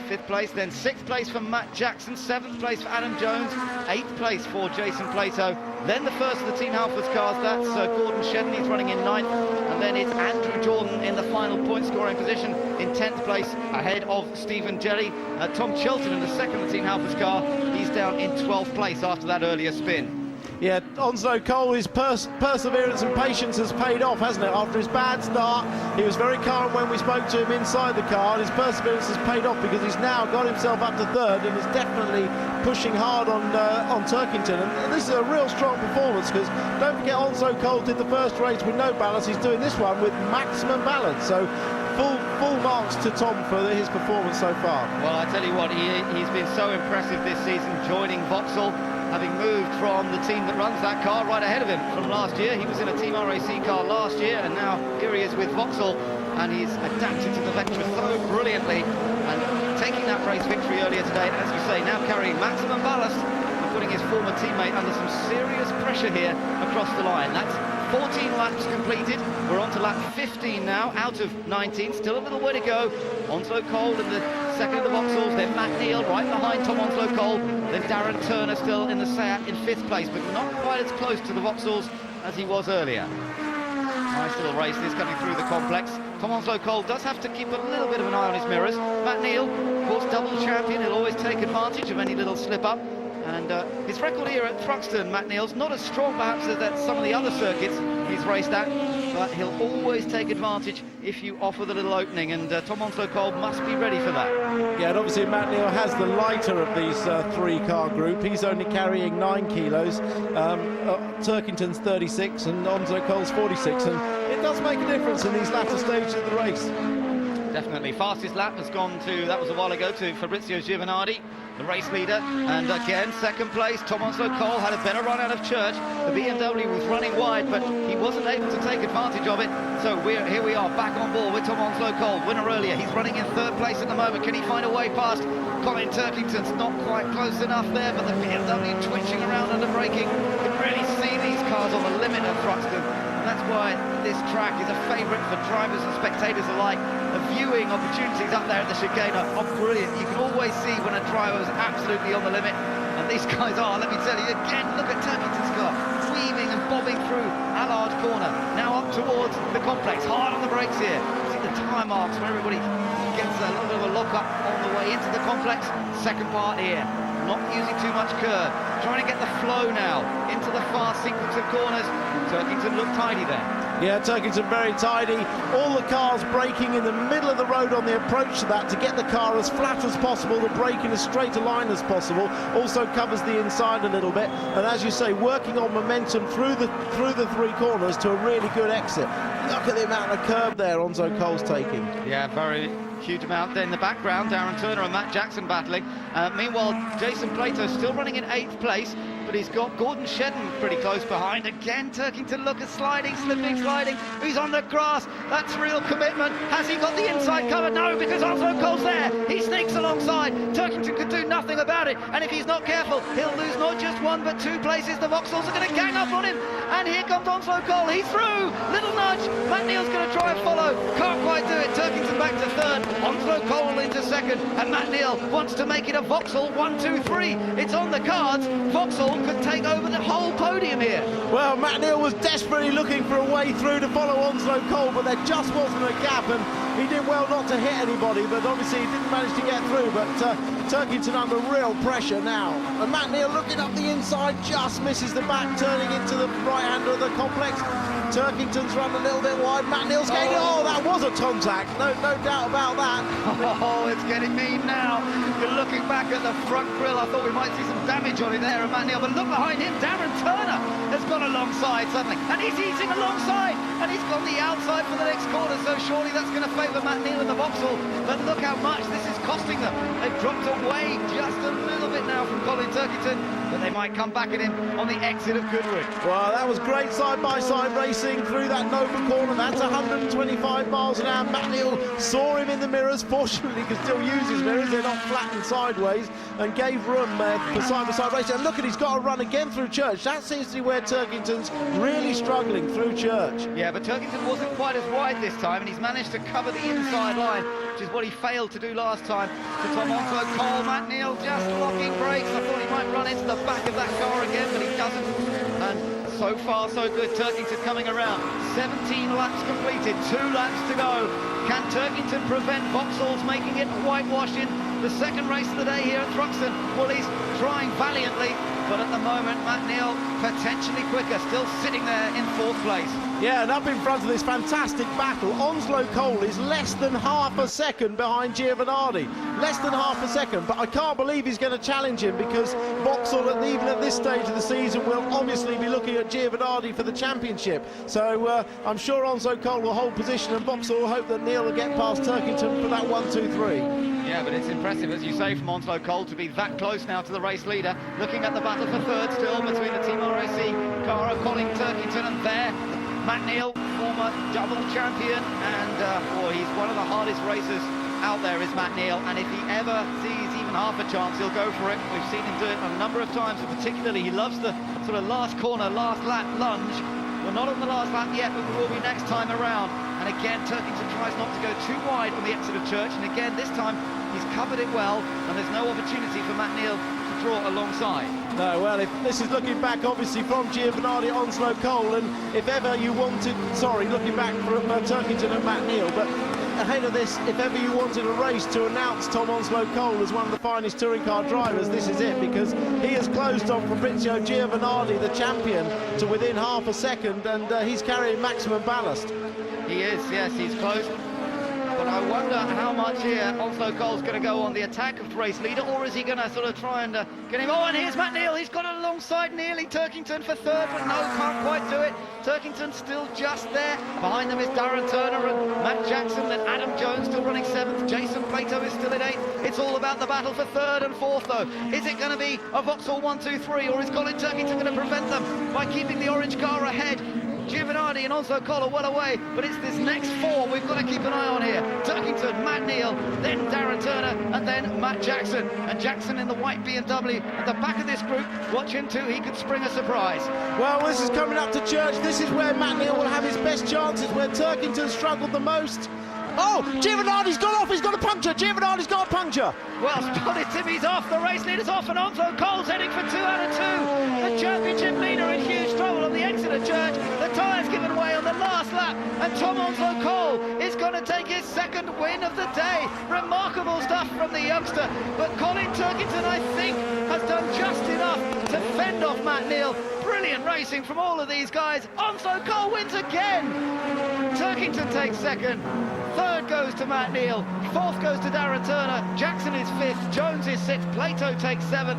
S2: 5th place, then 6th place for Matt Jackson, 7th place for Adam Jones, 8th place for Jason Plato. Then the first of the Team Halfords cars, that's Gordon Shedden, he's running in 9th, and then it's Andrew Jordan in the final point scoring position in 10th place ahead of Stephen Jelly. Tom Chilton in the second of the Team Halfords car, he's down in 12th place after that earlier spin.
S3: Yeah, Onslow Cole, his perseverance and patience has paid off, hasn't it? After his bad start, he was very calm when we spoke to him inside the car, and his perseverance has paid off because he's now got himself up to third and is definitely pushing hard on Turkington. And this is a real strong performance, because don't forget Onslow Cole did the first race with no balance. He's doing this one with maximum balance. So full marks to Tom for his performance so far.
S2: Well, I tell you what, he's been so impressive this season, joining Vauxhall, having moved from the team that runs that car right ahead of him from last year. He was in a Team RAC car last year, and now here he is with Vauxhall, and he's adapted to the Vectra so brilliantly, and taking that race victory earlier today, and as you say, now carrying maximum ballast and putting his former teammate under some serious pressure here across the line. That's 14 laps completed. We're on to lap 15 now, out of 19. Still a little way to go. Onslow Cole in the second of the Vauxhalls, then Matt Neal right behind Tom Onslow Cole, then Darren Turner still in the Seat in 5th place, but not quite as close to the Vauxhalls as he was earlier. Nice little race this coming through the complex. Tom Onslow Cole does have to keep a little bit of an eye on his mirrors. Matt Neal, of course, double champion, he'll always take advantage of any little slip-up. And his record here at Thruxton, Matt Neal's, not as strong perhaps as at some of the other circuits he's raced at, but he'll always take advantage if you offer the little opening, and Tom Onslow Cole must be ready for that.
S3: Yeah, and obviously Matt Neal has the lighter of these three-car group. He's only carrying 9 kilos. Turkington's 36 and Onslow Cole's 46, and it does make a difference in these latter stages of the race.
S2: Definitely. Fastest lap has gone to, that was a while ago, to Fabrizio Giovanardi, the race leader, and again second place. Tom Onslow Cole had a better run out of Church. The BMW was running wide, but he wasn't able to take advantage of it, so here we are back on board with Tom Onslow Cole, winner earlier. He's running in 3rd place at the moment. Can he find a way past Colin Turkington's? Not quite close enough there, but the BMW twitching around under braking. You can really see these cars on the limit of Thruxton, and that's why this track is a favourite for drivers and spectators alike. The viewing opportunities up there at the chicane are brilliant. You can always see when a driver is absolutely on the limit, and these guys are. Let me tell you again, look at Turkington's car, weaving and bobbing through Allard corner, now up towards the complex, hard on the brakes here. See the tyre marks where everybody gets a little bit of a lock-up on the way into the complex. Second part here, not using too much curve, trying to get the flow now into the fast sequence of corners. Turkington looked tidy there.
S3: Yeah, Turkington very tidy. All the cars braking in the middle of the road on the approach to that to get the car as flat as possible, the brake in as straight a line as possible. Also covers the inside a little bit, and as you say, working on momentum through the 3 corners to a really good exit. Look at the amount of curb there Onslow Cole's taking.
S2: Yeah, very huge amount there in the background. Darren Turner and Matt Jackson battling. Meanwhile, Jason Plato still running in 8th place, but he's got Gordon Shedden pretty close behind. Again, Turkington, look at sliding, slipping, sliding. Who's on the grass? That's real commitment. Has he got the inside covered? No, because Onslow Cole's there. He sneaks alongside. Turkington could do nothing about it, and if he's not careful, he'll lose not just 1 but 2 places. The Vauxhalls are going to gang up on him, and here comes Onslow Cole. He's through. Little nudge. Matt Neal's going to try and follow. Can't quite do it. Turkington back to 3rd. Onslow Cole into 2nd, and Matt Neal wants to make it a Vauxhall 1, 2, 3. It's on the cards. Vauxhall could take over the whole podium here.
S3: Well, Matt Neal was desperately looking for a way through to follow Onslow Cole, but there just wasn't a gap, and he did well not to hit anybody, but obviously he didn't manage to get through. But Turkington under real pressure now, and Matt Neal looking up the inside, just misses the back, turning into the right hand of the complex. Turkington's run a little bit wide. Matt Neal's getting, oh, that was a contact, no doubt about that.
S2: Oh, it's getting mean now. You're looking back at the front grille. I thought we might see some damage on it there of Matt Neal, but look behind him. Darren Turner has gone alongside suddenly, and he's easing alongside, and he's gone the outside for the next corner, so surely that's going to favour Matt Neal and the Vauxhall. But look how much this is costing them. They've dropped away just a little bit now from Colin Turkington, but they might come back at him on the exit of Goodwood.
S3: Well, that was great side-by-side racing through that Nova corner. That's 125 miles an hour. Matt Neal saw him in the mirrors. Fortunately, he can still use his mirrors. They're not flattened sideways, and gave room for side-by-side racing. And look at, he's got to run again through Church. That seems to be where Turkington's really struggling, through Church.
S2: Yeah, but Turkington wasn't quite as wide this time, and he's managed to cover the inside line, which is what he failed to do last time. To Tom Onslow Cole, Matt Neal just locking brakes. I thought he might run into the back of that car again, but he doesn't. And so far, so good. Turkington coming around. 17 laps completed, 2 laps to go. Can Turkington prevent Vauxhall's making it whitewash in the second race of the day here at Thruxton? Well, he's trying valiantly, but at the moment, Matt Neal potentially quicker, still sitting there in 4th place.
S3: Yeah, and up in front of this fantastic battle, Onslow Cole is less than half a second behind Giovanardi. Less than half a second, but I can't believe he's going to challenge him, because Vauxhall, even at this stage of the season, will obviously be looking at Giovanardi for the championship. So I'm sure Onslow Cole will hold position, and Vauxhall will hope that Neil will get past Turkington for that 1-2-3.
S2: Yeah, but it's impressive, as you say, from Onslow Cole to be that close now to the race leader. Looking at the battle for 3rd still between the Team RAC car of Colin Turkington, and there Matt Neal, former double champion, and he's one of the hardest racers out there, is Matt Neal, and if he ever sees even half a chance, he'll go for it. We've seen him do it a number of times, and particularly he loves the sort of last corner, last lap lunge. We're not on the last lap yet, but we will be next time around. And again, Turkington tries not to go too wide on the exit of Church, and again, this time he's covered it well, and there's no opportunity for Matt Neal to draw alongside.
S3: No, well, if this is looking back, obviously, from Giovanardi at Onslow Cole, and if ever you wanted, looking back from Turkington and Matt Neal, but ahead of this, if ever you wanted a race to announce Tom Onslow Cole as one of the finest touring car drivers, this is it, because he has closed on Fabrizio Giovanardi, the champion, to within half a second, and he's carrying maximum ballast.
S2: He is, yes, he's close. But I wonder how much here Onslow Cole's going to go on the attack of the race leader, or is he going to sort of try and get him? Oh, and here's Matt Neal. He's got it alongside nearly Turkington for 3rd, but no, can't quite do it. Turkington still just there. Behind them is Darren Turner and Matt Jackson, then Adam Jones still running 7th. Jason Plato is still in 8th. It's all about the battle for 3rd and 4th, though. Is it going to be a Vauxhall 1-2-3, or is Colin Turkington going to prevent them by keeping the orange car ahead? Giovanardi and Onslow Cole are well away, but it's this next 4 we've got to keep an eye on here. Turkington, Matt Neal, then Darren Turner, and then Matt Jackson. And Jackson in the white BMW at the back of this group. Watch him too, he could spring a surprise.
S3: Well, this is coming up to Church. This is where Matt Neal will have his best chances, where Turkington struggled the most. Oh, Giovanardi's gone off, he's got a puncture. Giovanardi's got a puncture.
S2: Well spotted, Timmy's off, the race leader's off, and Onslow Cole's heading for 2 out of 2. The championship leader in huge trouble on the exit of Church. The tyres given way on the last lap, and Tom Onslow Cole is going to take his 2nd win of the day. Remarkable stuff from the youngster, but Colin Turkington, I think, has done just enough to fend off Matt Neal. Brilliant racing from all of these guys. Onslow Cole wins again. Turkington takes 2nd. 3rd goes to Matt Neal, 4th goes to Darren Turner, Jackson is 5th, Jones is 6th, Plato takes 7th,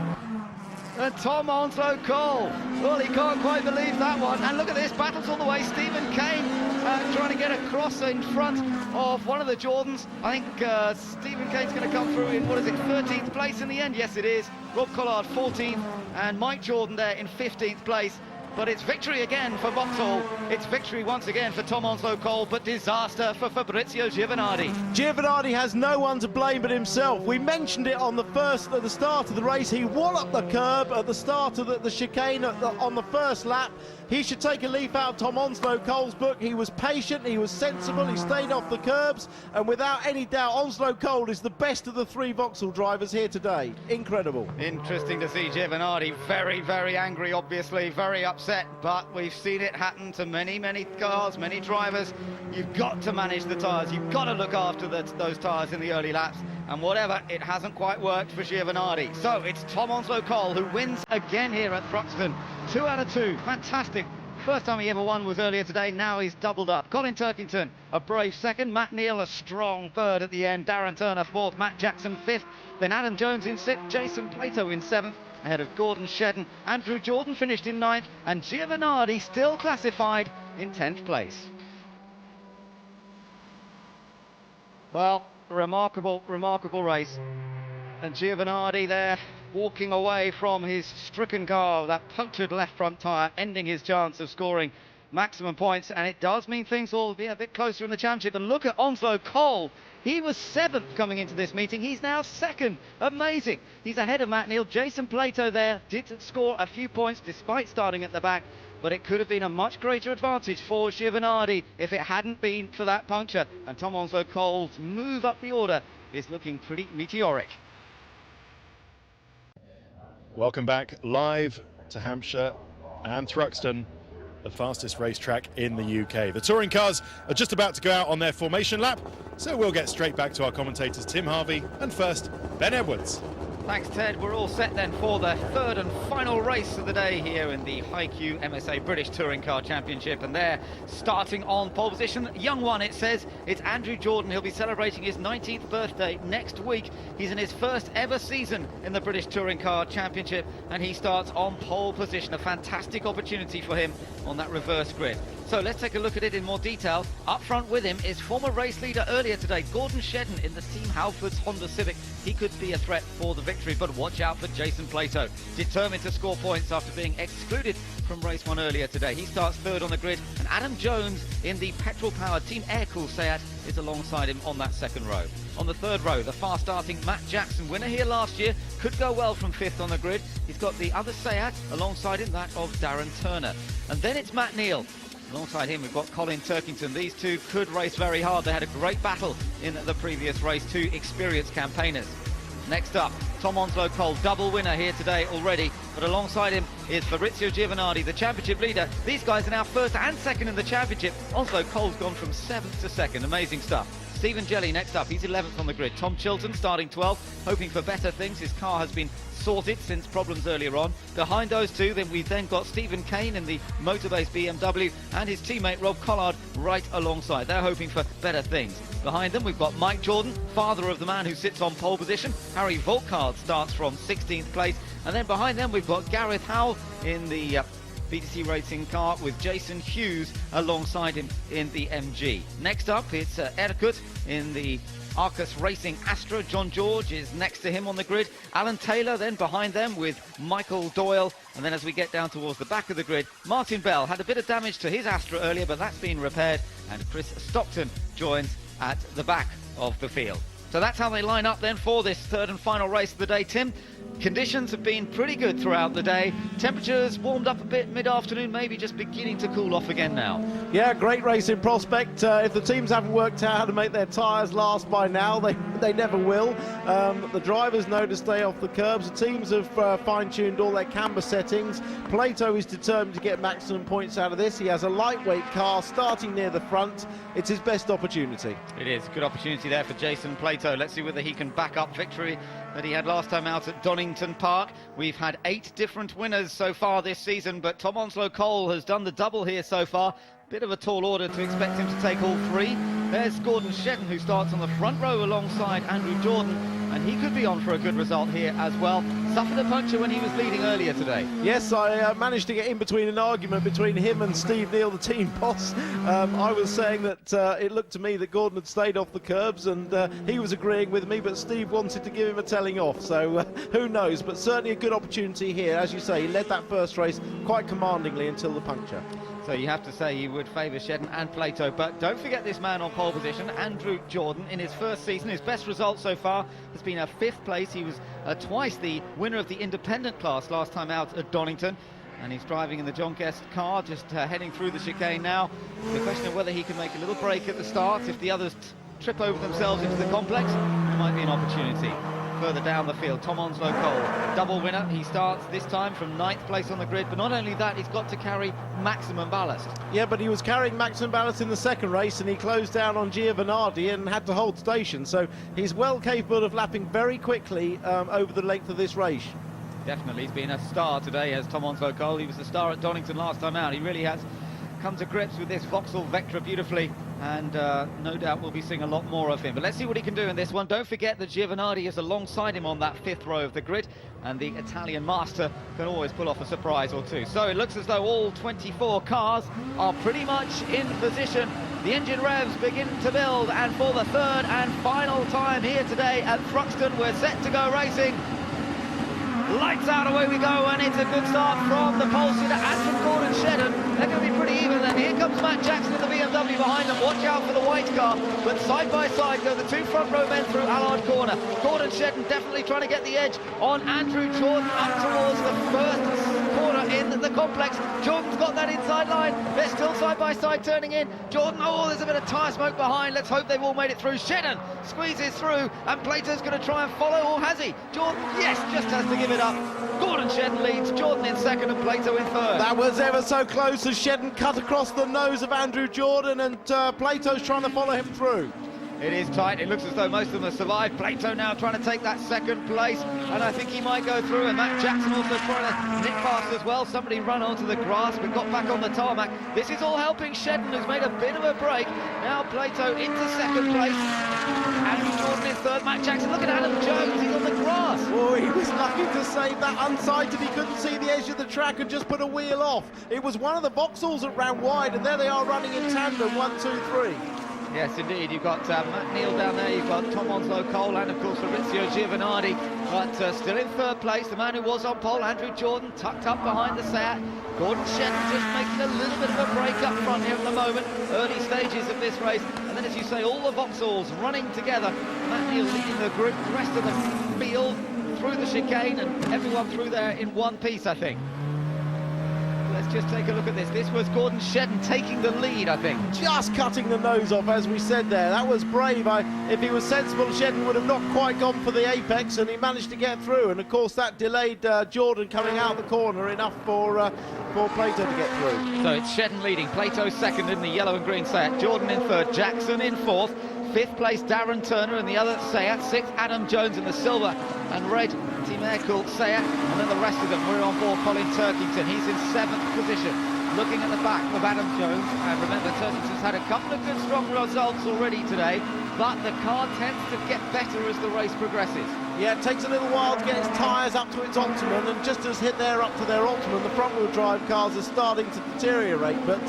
S2: and Tom Onslow Cole, well, he can't quite believe that one. And look at this, battles all the way. Stephen Kane trying to get across in front of one of the Jordans. I think Stephen Kane's going to come through in, 13th place in the end? Yes, it is. Rob Collard 14th, and Mike Jordan there in 15th place. But it's victory again for Vauxhall. It's victory once again for Tom Onslow Cole, but disaster for Fabrizio Giovanardi.
S3: Giovanardi has no one to blame but himself. We mentioned it on at the start of the race. He walloped the curb at the start of the chicane on the first lap. He should take a leaf out of Tom Onslow Cole's book. He was patient, he was sensible, he stayed off the curbs, and without any doubt, Onslow Cole is the best of the 3 Vauxhall drivers here today. Incredible.
S2: Interesting to see Giovanardi very, very angry, obviously, very upset, but we've seen it happen to many, many cars, many drivers. You've got to manage the tyres, you've got to look after those tyres in the early laps, and whatever, it hasn't quite worked for Giovanardi. So it's Tom Onslow Cole who wins again here at Thruxton. 2 out of 2, fantastic. First time he ever won was earlier today, now he's doubled up. Colin Turkington, a brave 2nd, Matt Neal a strong 3rd at the end, Darren Turner 4th, Matt Jackson 5th, then Adam Jones in 6th, Jason Plato in 7th, ahead of Gordon Shedden. Andrew Jordan finished in 9th, and Giovanardi still classified in 10th place. Well, remarkable, remarkable race. And Giovanardi there, walking away from his stricken car, that punctured left front tyre, ending his chance of scoring maximum points, and it does mean things will be a bit closer in the championship. And look at Onslow Cole. He was 7th coming into this meeting. He's now 2nd. Amazing. He's ahead of Matt Neal. Jason Plato there did score a few points despite starting at the back, but it could have been a much greater advantage for Giovanardi if it hadn't been for that puncture. And Tom Onslow Cole's move up the order is looking pretty meteoric.
S1: Welcome back live to Hampshire and Thruxton, the fastest racetrack in the UK. The touring cars are just about to go out on their formation lap, so we'll get straight back to our commentators Tim Harvey and first Ben Edwards.
S2: Thanks, Ted. We're all set then for the third and final race of the day here in the High-Q MSA British Touring Car Championship, and they're starting on pole position. Young one, it says. It's Andrew Jordan. He'll be celebrating his 19th birthday next week. He's in his first ever season in the British Touring Car Championship, and he starts on pole position. A fantastic opportunity for him on that reverse grid. So let's take a look at it in more detail. Up front with him is former race leader earlier today, Gordon Shedden in the Team Halfords Honda Civic. He could be a threat for the victory, but watch out for Jason Plato, determined to score points after being excluded from race 1 earlier today. He starts third on the grid, and Adam Jones in the petrol-powered Team Aircool Seat is alongside him on that second row. On the third row, the fast-starting Matt Jackson, winner here last year, could go well from 5th on the grid. He's got the other Seat alongside him, that of Darren Turner. And then it's Matt Neal. Alongside him, we've got Colin Turkington. These two could race very hard. They had a great battle in the previous race, two experienced campaigners. Next up, Tom Onslow Cole, double winner here today already, but alongside him is Fabrizio Giovanardi, the championship leader. These guys are now first and second in the championship. Onslow Cole's gone from 7th to 2nd, amazing stuff. Stephen Jelly next up, he's 11th on the grid. Tom Chilton starting 12th, hoping for better things. His car has been sorted since problems earlier on. Behind those two, we've then got Stephen Kane in the Motorbase BMW and his teammate Rob Collard right alongside. They're hoping for better things. Behind them, we've got Mike Jordan, father of the man who sits on pole position. Harry Volkard starts from 16th place. And then behind them, we've got Gareth Howell in the BTCC racing car with Jason Hughes alongside him in the MG. Next up, it's Erkut in the Arcus Racing Astra. John George is next to him on the grid. Alan Taylor then behind them with Michael Doyle. And then as we get down towards the back of the grid, Martin Bell had a bit of damage to his Astra earlier, but that's been repaired. And Chris Stockton joins at the back of the field. So that's how they line up then for this third and final race of the day, Tim. Conditions have been pretty good throughout the day. Temperatures warmed up a bit mid-afternoon, maybe just beginning to cool off again now.
S3: Yeah, great racing prospect. If the teams haven't worked out how to make their tyres last by now, they never will. The drivers know to stay off the curbs. The teams have fine-tuned all their camber settings. Plato is determined to get maximum points out of this. He has a lightweight car starting near the front. It's his best opportunity.
S2: It is a good opportunity there for Jason Plato. Let's see whether he can back up victory that he had last time out at Donington Park. We've had 8 different winners so far this season, but Tom Onslow Cole has done the double here so far. Bit of a tall order to expect him to take all 3. There's Gordon Shedden, who starts on the front row alongside Andrew Jordan, and he could be on for a good result here as well. Suffered a puncture when he was leading earlier today.
S3: Yes, I managed to get in between an argument between him and Steve Neal, the team boss. I was saying that it looked to me that Gordon had stayed off the curbs, and he was agreeing with me, but Steve wanted to give him a telling off, so who knows, but certainly a good opportunity here. As you say, he led that first race quite commandingly until the puncture.
S2: So you have to say you would favour Shedden and Plato, but don't forget this man on pole position, Andrew Jordan. In his first season, his best result so far has been a 5th place. He was twice the winner of the independent class last time out at Donington, and he's driving in the John Guest car, just heading through the chicane now. The question of whether he can make a little break at the start. If the others trip over themselves into the complex, there might be an opportunity. Further down the field, Tom Onslow Cole, double winner. He starts this time from 9th place on the grid, but not only that, he's got to carry maximum ballast.
S3: Yeah, but he was carrying maximum ballast in the second race, and he closed down on Giovanardi and had to hold station, so he's well capable of lapping very quickly over the length of this race.
S2: Definitely, he's been a star today as Tom Onslow Cole. He was the star at Donington last time out. He really has come to grips with this Vauxhall Vectra beautifully, and no doubt we'll be seeing a lot more of him. But let's see what he can do in this one. Don't forget that Giovanardi is alongside him on that 5th row of the grid, and the Italian master can always pull off a surprise or two. So it looks as though all 24 cars are pretty much in position. The engine revs begin to build, and for the third and final time here today at Thruxton, we're set to go racing. Lights out, away we go, and it's a good start from the pole sitter and from Gordon Shedden. They're going to be pretty even then. Here comes Matt Jackson in the BMW behind them. Watch out for the white car, but side by side go the 2 front row men through Allard Corner. Gordon Shedden definitely trying to get the edge on Andrew Jordan up towards the first corner in the complex. Jordan's got that inside line. They're still side by side turning in. Jordan, oh, there's a bit of tyre smoke behind. Let's hope they've all made it through. Shedden squeezes through, and Plato's going to try and follow, or has he? Jordan, yes, just has to give it up. Gordon Shedden leads, Jordan in second and Plato in third.
S3: That was ever so close as Shedden cut across the nose of Andrew Jordan, and Plato's trying to follow him through.
S2: It is tight. It looks as though most of them have survived. Plato now trying to take that second place, and I think he might go through. And Matt Jackson also trying to nip past as well. Somebody run onto the grass but got back on the tarmac. This is all helping Shedden, who's made a bit of a break. Now Plato into second place. Andrew Jordan in third. Matt Jackson. Look at Adam Jones. He's on the grass.
S3: Oh, he was lucky to save that unsighted. He couldn't see the edge of the track and just put a wheel off. It was one of the Vauxhalls that ran wide, and there they are running in tandem, 1, 2, 3.
S2: Yes, indeed. You've got Matt Neal down there, you've got Tom Onslow Cole, and of course Fabrizio Giovanardi, but still in third place, the man who was on pole, Andrew Jordan, tucked up behind the Seat. Gordon Shedden just making a little bit of a break up front here at the moment, early stages of this race, and then as you say, all the Vauxhalls running together. Matt Neal leading the group, the rest of the field through the chicane, and everyone through there in one piece, I think. Let's just take a look at this. This was Gordon Shedden taking the lead, I think.
S3: Just cutting the nose off, as we said there. That was brave. If he was sensible, Shedden would have not quite gone for the apex, and he managed to get through. And of course, that delayed Jordan coming out the corner enough for Plato to get through.
S2: So it's Shedden leading, Plato second in the yellow and green Seat, Jordan in third, Jackson in fourth, fifth place Darren Turner in the other Seat, sixth Adam Jones in the silver and red Team Air Cooled Seat, and then the rest of them, we're on board Colin Turkington. He's in seventh position, looking at the back of Adam Jones, and remember Turkington's had a couple of good strong results already today, but the car tends to get better as the race progresses.
S3: Yeah, it takes a little while to get its tyres up to its optimum, and just as they're up to their optimum, the front-wheel drive cars are starting to deteriorate, but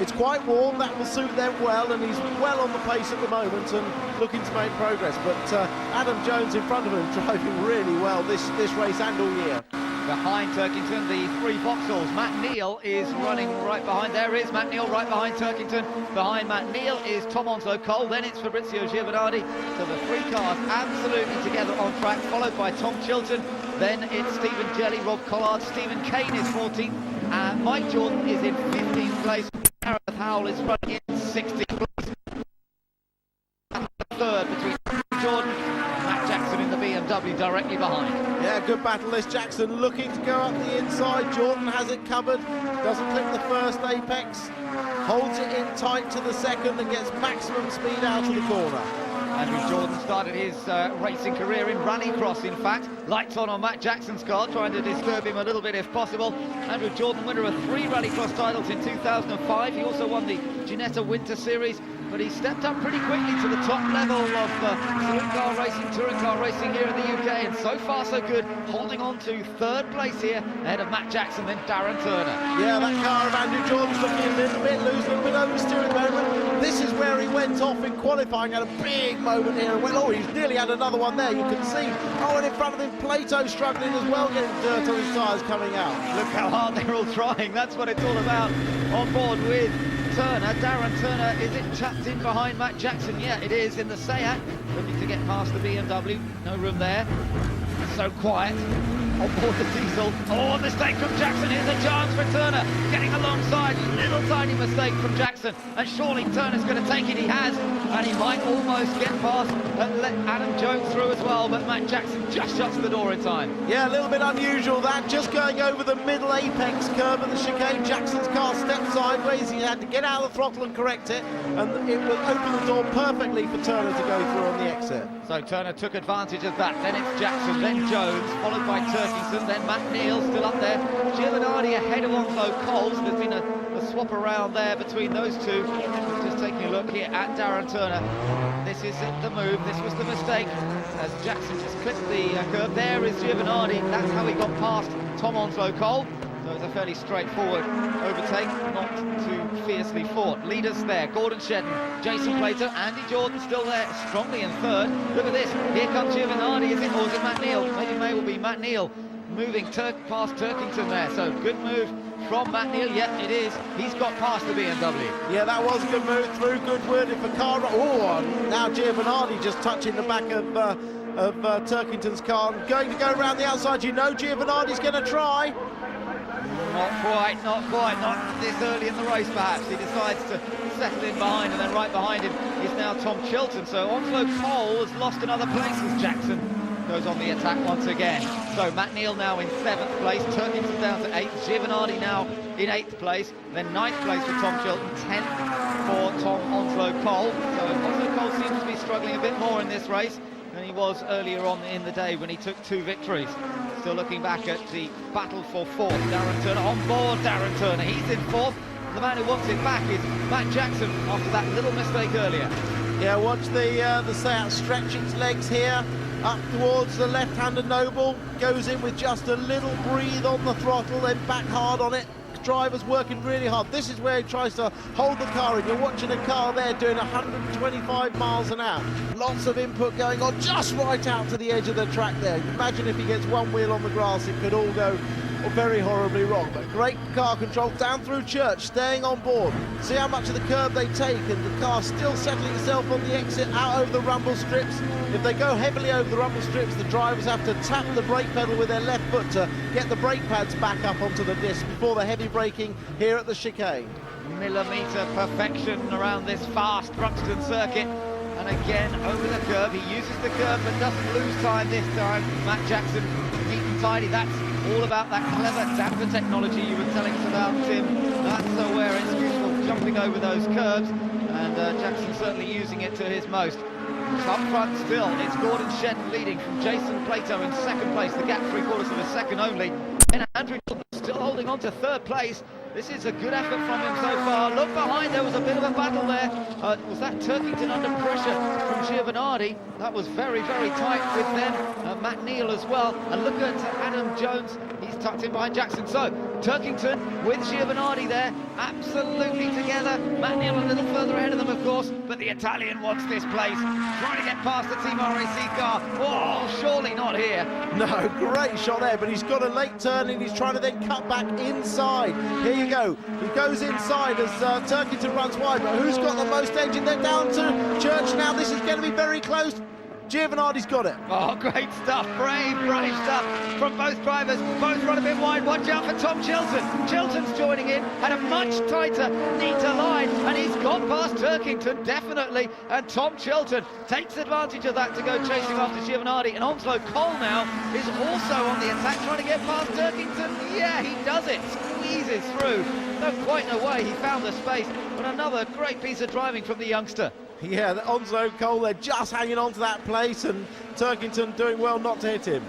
S3: it's quite warm, that will suit them well, and he's well on the pace at the moment and looking to make progress, but Adam Jones in front of him driving really well this race and all year.
S2: Behind Turkington, the three Vauxhalls. Matt Neal is running right behind. There is Matt Neal right behind Turkington. Behind Matt Neal is Tom Onslow Cole. Then it's Fabrizio Giovanardi. So the three cars absolutely together on track, followed by Tom Chilton. Then it's Stephen Jelly, Rob Collard. Stephen Kane is 14th. And Mike Jordan is in 15th place. Gareth Howell is running in 16th place. Third between Jordan and Matt Jackson in the BMW directly behind.
S3: Yeah, good battle this. Jackson looking to go up the inside. Jordan has it covered. Doesn't clip the first apex. Holds it in tight to the second and gets maximum speed out of the corner.
S2: Andrew Jordan started his racing career in rallycross, in fact. Lights on Matt Jackson's car, trying to disturb him a little bit if possible. Andrew Jordan, winner of 3 rallycross titles in 2005. He also won the Ginetta Winter Series, but he stepped up pretty quickly to the top level of touring car racing here in the UK, and so far so good, holding on to third place here ahead of Matt Jackson, then Darren Turner.
S3: Yeah, that car of Andrew Jordan's looking a little bit loose, a little bit oversteer at the moment. This is where he went off in qualifying, had a big moment here. Well, he's nearly had another one there, you can see. Oh, and in front of him, Plato struggling as well, getting dirt on his tyres coming out.
S2: Look how hard they're all trying, that's what it's all about. On board with Turner, Darren Turner, is it tucked in behind Matt Jackson? Yeah, it is, in the Seat, looking to get past the BMW, no room there, so quiet. On board the diesel. Oh, mistake from Jackson. Here's a chance for Turner. Getting alongside. Little tiny mistake from Jackson. And surely Turner's going to take it. He has. And he might almost get past and let Adam Jones through as well. But Matt Jackson just shuts the door in time.
S3: Yeah, a little bit unusual that. Just going over the middle apex curve of the chicane. Jackson's car stepped sideways. He had to get out of the throttle and correct it. And it will open the door perfectly for Turner to go through on the exit.
S2: So Turner took advantage of that. Then it's Jackson, then Jones, followed by Turkington, then Matt Neal still up there. Giovanardi ahead of Onslow Cole. So there's been a swap around there between those two. Just taking a look here at Darren Turner. This is the move. This was the mistake as Jackson just clipped the curve. There is Giovanardi. That's how he got past Tom Onslow Cole. So it's a fairly straightforward overtake, not too fiercely fought. Leaders there, Gordon Shedden, Jason Plato, Andy Jordan still there, strongly in third. Look at this, here comes Giovanardi, is it, or is it Matt Neal? Maybe it may well be Matt Neal moving past Turkington there. So good move from Matt Neal, yeah, it is. He's got past the BMW.
S3: Yeah, that was a good move through, good word if a car... Oh, now Giovanardi just touching the back of Turkington's car. Going to go around the outside, you know Giovanardi's going to try.
S2: Not quite, not this early in the race perhaps. He decides to settle in behind, and then right behind him is now Tom Chilton. So Onslow Cole has lost another place as Jackson goes on the attack once again. So Matt Neal now in 7th place, Turkington down to 8th, Giovanardi now in 8th place, then 9th place for Tom Chilton, 10th for Tom Onslow Cole. So Onslow Cole Cole seems to be struggling a bit more in this race than he was earlier on in the day when he took 2 victories. Still looking back at the battle for 4th. Darren Turner on board. Darren Turner, he's in 4th. The man who wants it back is Matt Jackson after that little mistake earlier.
S3: Yeah, watch the Seat stretch its legs here up towards the left-hander Noble. Goes in with just a little breathe on the throttle, then back hard on it. Driver's working really hard. This is where he tries to hold the car in. You're watching a car there doing 125 miles an hour. Lots of input going on just right out to the edge of the track there. Imagine if he gets one wheel on the grass, it could all go very horribly wrong. But great car control down through Church, staying on board. See how much of the curb they take, and the car still settling itself on the exit out over the rumble strips. If they go heavily over the rumble strips, the drivers have to tap the brake pedal with their left foot to get the brake pads back up onto the disc before the heavy braking here at the chicane.
S2: Millimetre perfection around this fast Thruxton circuit. And again, over the curb, he uses the curb but doesn't lose time this time. Matt Jackson, neat and tidy. That's all about that clever damper technology you were telling us about, Tim. That's where it's useful, jumping over those curbs, and Jackson certainly using it to his most. Up front still, it's Gordon Shedden leading from Jason Plato in 2nd place, the gap 3/4 of a second only. And Andrew still holding on to 3rd place. This is a good effort from him so far. Look behind, there was a bit of a battle there. Was that Turkington under pressure from Giovanardi? That was very, very tight with them. Matt Neal as well. And look at Adam Jones. He's tucked in behind Jackson. So, Turkington with Giovanardi there. Absolutely together. Matt Neal a little further ahead of them, of course. But the Italian wants this place. Trying to get past the Team RAC car. Oh, surely not here.
S3: No, great shot there, but he's got a late turn and he's trying to then cut back inside. Here you go. He goes inside as Turkington runs wide, but who's got the most engine? They're down to Church now. This is going to be very close. Giovanardi's got it.
S2: Oh, great stuff. Brave stuff from both drivers. Both run a bit wide. Watch out for Tom Chilton. Chilton's joining in. Had a much tighter, neater line, and he's gone past Turkington, definitely. And Tom Chilton takes advantage of that to go chasing after Giovanardi. And Onslow Cole now is also on the attack, trying to get past Turkington. Yeah, he does it. Squeezes through. Don't quite know why he found the space, but another great piece of driving from the youngster.
S3: Yeah, Onslow Cole, they're just hanging on to that place, and Turkington doing well not to hit him.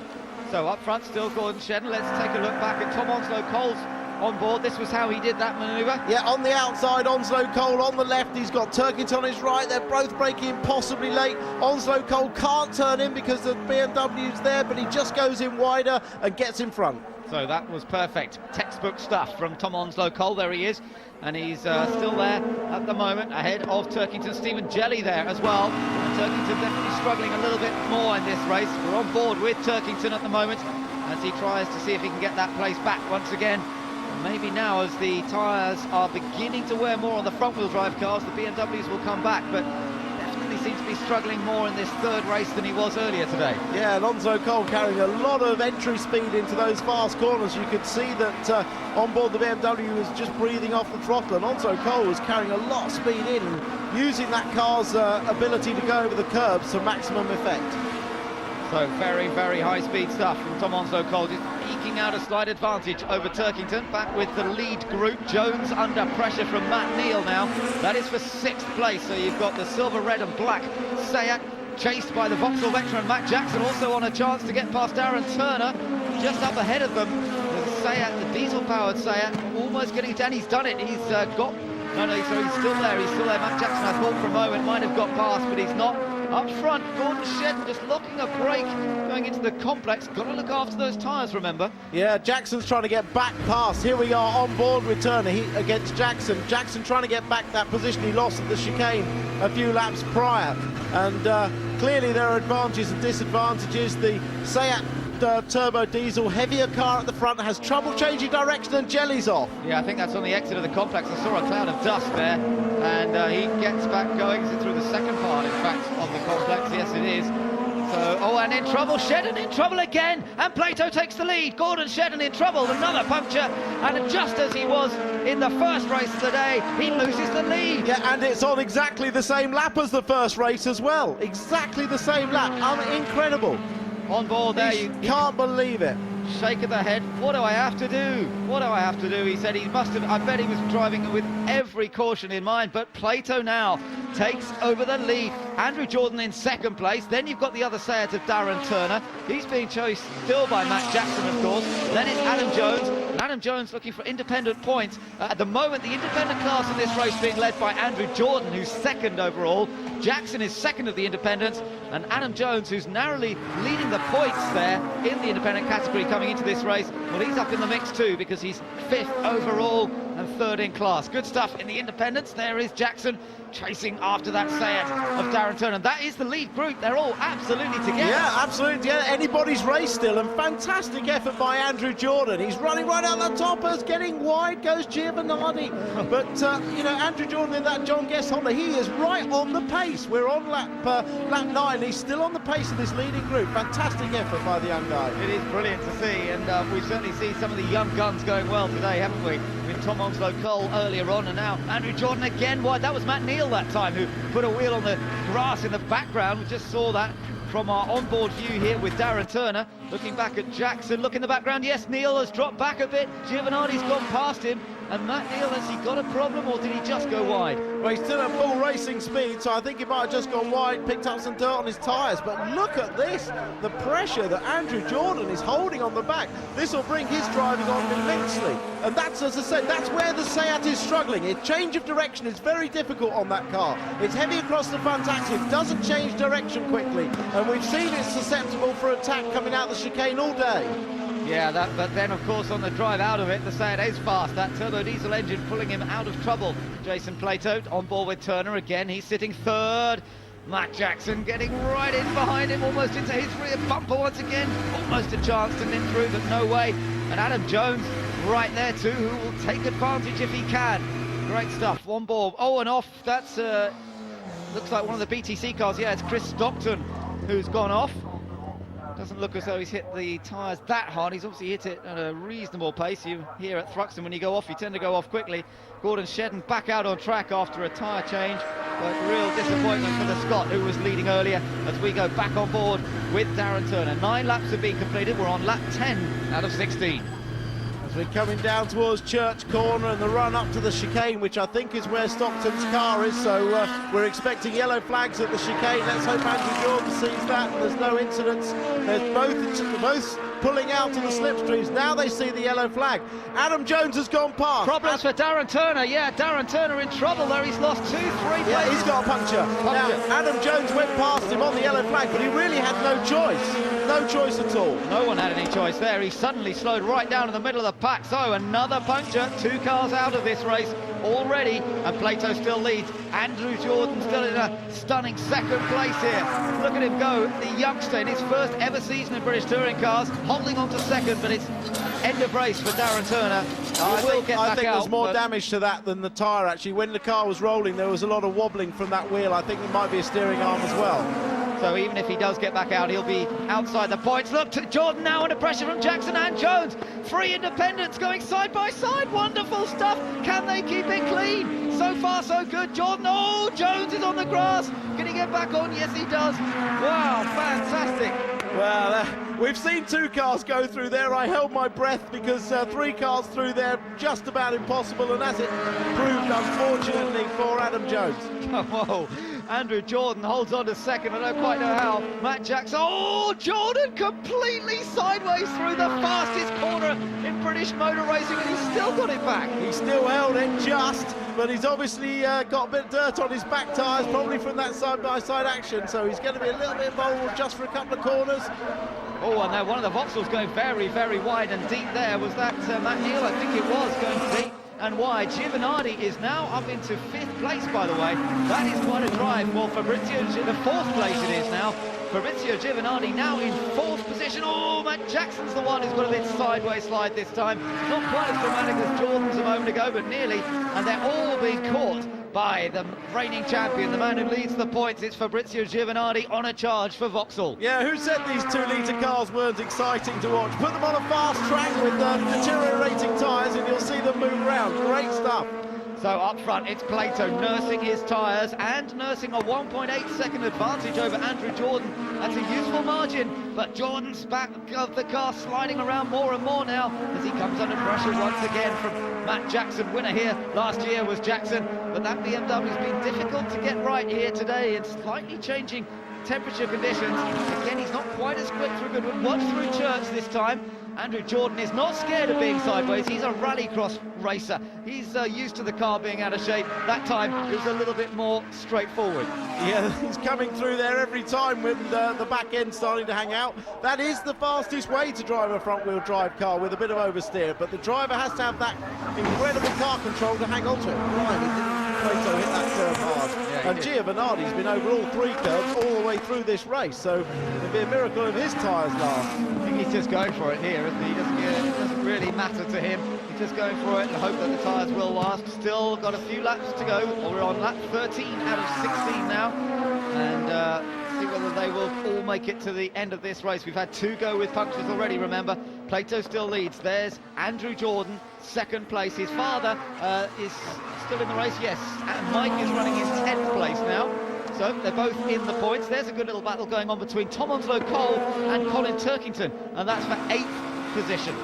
S2: So up front still Gordon Shedden. Let's take a look back at Tom Onslow Cole's on board. This was how he did that manoeuvre.
S3: Yeah, on the outside, Onslow Cole on the left. He's got Turkington on his right. They're both braking possibly late. Onslow Cole can't turn in because the BMW's there, but he just goes in wider and gets in front.
S2: So that was perfect. Textbook stuff from Tom Onslow Cole. There he is. And he's still there at the moment, ahead of Turkington. Stephen Jelly there as well. And Turkington definitely struggling a little bit more in this race. We're on board with Turkington at the moment as he tries to see if he can get that place back once again. And maybe now, as the tyres are beginning to wear more on the front-wheel drive cars, the BMWs will come back. But definitely seems to be struggling more in this 3rd race than he was earlier today.
S3: Yeah, Onslow Cole carrying a lot of entry speed into those fast corners. You could see that on board the BMW was just breathing off the throttle, and Onslow Cole was carrying a lot of speed in and using that car's ability to go over the curbs to maximum effect.
S2: So very, very high-speed stuff from Tom Onslow Cole, just eking out a slight advantage over Turkington. Back with the lead group. Jones under pressure from Matt Neal now. That is for 6th place. So you've got the silver, red and black Seat chased by the Vauxhall veteran Matt Jackson, also on a chance to get past Darren Turner. Just up ahead of them, the Seat, the diesel-powered Seat, almost getting it down. He's done it. He's got... No, so he's still there. He's still there. Matt Jackson, I thought for a moment, might have got past, but he's not. Up front, Gordon Shedden just locking a brake going into the complex. Got to look after those tyres, remember.
S3: Yeah, Jackson's trying to get back past. Here we are on board with Turner against Jackson. Jackson trying to get back that position he lost at the chicane a few laps prior. And clearly there are advantages and disadvantages. The Seat turbo diesel, heavier car at the front, has trouble changing direction and Jelly's off.
S2: Yeah, I think that's on the exit of the complex. I saw a cloud of dust there, and he gets back going. Is it through the second part, in fact, of the complex? Yes, it is. So, oh, and in trouble, Shedden in trouble again, and Plato takes the lead. Gordon Shedden in trouble, another puncture, and just as he was in the first race of the day, he loses the lead.
S3: Yeah, and it's on exactly the same lap as the first race as well. Exactly the same lap. Incredible.
S2: On board there, you
S3: can't believe it.
S2: Shake of the head what do I have to do? What do I have to do? He said he must have, I bet he was driving with every caution in mind, but Plato now takes over the lead. Andrew Jordan in second place. Then you've got the other Seat of Darren Turner. He's being chased still by Matt Jackson, of course. Then it's Adam Jones. And Adam Jones looking for independent points. At the moment, the independent class in this race being led by Andrew Jordan, who's second overall. Jackson is second of the independents, and Adam Jones, who's narrowly leading the points there in the independent category coming into this race, well, he's up in the mix too because he's fifth overall and third in class. Good stuff in the independents. There is Jackson chasing after that Seat of Darren Turner. That is the lead group. They're all absolutely together.
S3: Yeah, absolutely. Yeah, anybody's race still, and fantastic effort by Andrew Jordan. He's running right out the top, as getting wide goes Giovanardi. But, you know, Andrew Jordan in that John Guest Honda, he is right on the pace. We're on lap 9. He's still on the pace of this leading group. Fantastic effort by the young guy.
S2: It is brilliant to see, and we've certainly seen some of the young guns going well today, haven't we? With Tom Onslow Cole earlier on, and now Andrew Jordan again wide. That was Matt Neal that time who put a wheel on the grass in the background. We just saw that from our onboard view here with Darren Turner. Looking back at Jackson, look in the background. Yes, Neal has dropped back a bit. Giovanardi's gone past him. And Matt Neal, has he got a problem, or did he just go wide?
S3: Well, he's still at full racing speed, so I think he might have just gone wide, picked up some dirt on his tyres. But look at this, the pressure that Andrew Jordan is holding on the back. This will bring his driving on immensely. And that's, as I said, that's where the Seat is struggling. A change of direction is very difficult on that car. It's heavy across the front axle, it doesn't change direction quickly. And we've seen it's susceptible for attack coming out the chicane all day.
S2: Yeah, but then of course on the drive out of it, the Seat is fast. That turbo diesel engine pulling him out of trouble. Jason Plato on board with Turner again. He's sitting third. Matt Jackson getting right in behind him, almost into his rear bumper once again. Almost a chance to nip through, but no way. And Adam Jones right there too, who will take advantage if he can. Great stuff. One ball. Oh, and off. That's looks like one of the BTC cars. Yeah, it's Chris Stockton who's gone off. Doesn't look as though he's hit the tyres that hard. He's obviously hit it at a reasonable pace. You hear at Thruxton, when you go off, you tend to go off quickly. Gordon Shedden back out on track after a tyre change. But real disappointment for the Scot, who was leading earlier, as we go back on board with Darren Turner. 9 laps have been completed. We're on lap 10 out of 16.
S3: We're coming down towards Church Corner and the run up to the chicane, which I think is where Stockton's car is, so we're expecting yellow flags at the chicane. Let's hope Andrew Jordan sees that and there's no incidents. There's both pulling out to the slipstreams. Now they see the yellow flag. Adam Jones has gone past.
S2: Problems for Darren Turner. Yeah, Darren Turner in trouble there. He's lost 2-3 places.
S3: Yeah, he's got a puncture. Now, Adam Jones went past him on the yellow flag, but he really had no choice. No choice at all.
S2: No one had any choice there. He suddenly slowed right down in the middle of the pack. So another puncture. 2 cars out of this race already, and Plato still leads. Andrew Jordan still in a stunning second place here. Look at him go, the youngster in his first ever season in British Touring Cars, holding on to second, but it's end of race for Darren Turner.
S3: I think there's more damage to that than the tyre, actually. When the car was rolling, there was a lot of wobbling from that wheel. I think there might be a steering arm as well.
S2: So even if he does get back out, he'll be outside the points. Look to Jordan now under pressure from Jackson and Jones. 3 independents going side by side. Wonderful stuff. Can they keep it clean? So far, so good. Jordan, oh, Jones is on the grass. Can he get back on? Yes, he does. Wow, fantastic.
S3: Well, we've seen 2 cars go through there. I held my breath because 3 cars through there, just about impossible. And as it proved, unfortunately, for Adam Jones.
S2: Whoa. Andrew Jordan holds on to second. I don't quite know how. Matt Jackson. Oh, Jordan completely sideways through the fastest corner in British motor racing, and he's still got it back.
S3: He still held it just, but he's obviously got a bit of dirt on his back tyres, probably from that side-by-side action, so he's going to be a little bit vulnerable just for a couple of corners.
S2: Oh, and now one of the Vauxhalls going very, very wide and deep there. Was that Matt Neal? I think it was, going deep and wide. Giovanardi is now up into 5th place, by the way. That is quite a drive for Fabrizio. The 4th place it is now. Fabrizio Giovanardi now in 4th position. Oh, Matt Jackson's the one who's got a bit sideways slide this time. Not quite as dramatic as Jordan's a moment ago, but nearly. And they're all being caught by the reigning champion, the man who leads the points. It's Fabrizio Giovanardi on a charge for Vauxhall.
S3: Yeah, who said these 2-litre cars weren't exciting to watch? Put them on a fast track with deteriorating tyres and you'll see them move around. Great stuff.
S2: So up front, it's Plato nursing his tyres and nursing a 1.8 second advantage over Andrew Jordan. That's a useful margin, but Jordan's back of the car sliding around more and more now as he comes under pressure once again from Matt Jackson. Winner here last year was Jackson, but that BMW's been difficult to get right here today. It's slightly changing temperature conditions. Again, he's not quite as quick through Goodwood. Watch through Church this time. Andrew Jordan is not scared of being sideways. He's a rallycross racer. He's used to the car being out of shape. That time it was a little bit more straightforward.
S3: Yeah, he's coming through there every time with the back end starting to hang out. That is the fastest way to drive a front-wheel drive car, with a bit of oversteer, but the driver has to have that incredible car control to hang on to it. Plato hit that curve hard.
S2: Yeah,
S3: and Giovanardi's been over all three curves all the way through this race, so it'd be a miracle if his tyres last.
S2: I think he's just going for it here, isn't he? It doesn't really matter to him. He's just going for it and hope that the tyres will last. Still got a few laps to go. We're on lap 13 out of 16 now, and see whether they will all make it to the end of this race. We've had two go with punctures already, remember. Plato still leads. There's Andrew Jordan, second place. His father is still in the race, yes, and Mike is running his 10th place now. So they're both in the points. There's a good little battle going on between Tom Onslow Cole and Colin Turkington, and that's for 8th position.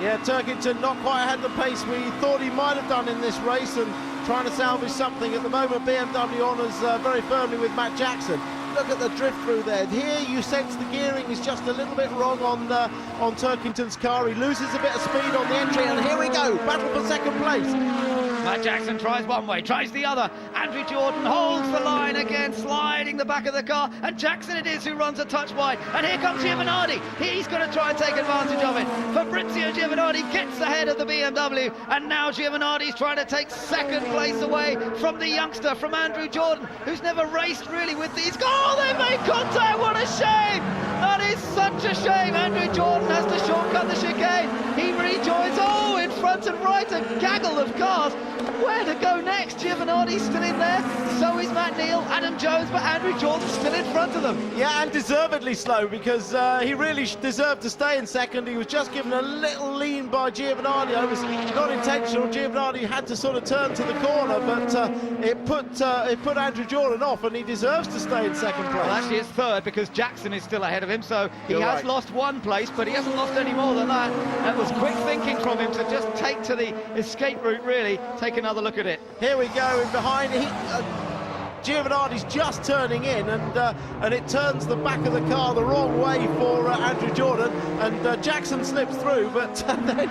S3: Yeah, Turkington not quite had the pace we thought he might have done in this race, and trying to salvage something. At the moment, BMW honours very firmly with Matt Jackson. Look at the drift through there. Here you sense the gearing is just a little bit wrong on Turkington's car. He loses a bit of speed on the entry, and here we go, battle for second place.
S2: Matt Jackson tries one way, tries the other. Andrew Jordan holds the line again, sliding the back of the car, and Jackson it is who runs a touch wide. And here comes Giovanardi. He's going to try and take advantage of it. Fabrizio Giovanardi gets ahead of the BMW, and now Giovanardi's trying to take second place away from the youngster, from Andrew Jordan, who's never raced really with these. Oh, they made contact! What a shame! That is such a shame. Andrew Jordan has to shortcut the chicane. He rejoins. Oh, in front and right, a gaggle of cars. Where to go next? Giovanardi's still in there, so is Matt Neal, Adam Jones, but Andrew Jordan's still in front of them.
S3: Yeah, and deservedly slow, because he really deserved to stay in second. He was just given a little lean by Giovanardi. It was not intentional. Giovanardi had to sort of turn to the corner, but it put Andrew Jordan off, and he deserves to stay in second place.
S2: Well, actually it's third, because Jackson is still ahead of him, so he has lost one place, but he hasn't lost any more than that. That was quick thinking from him to just take to the escape route, really. Take another look at it.
S3: Here we go, and behind Giovanardi's just turning in, and it turns the back of the car the wrong way for Andrew Jordan, and Jackson slips through, but then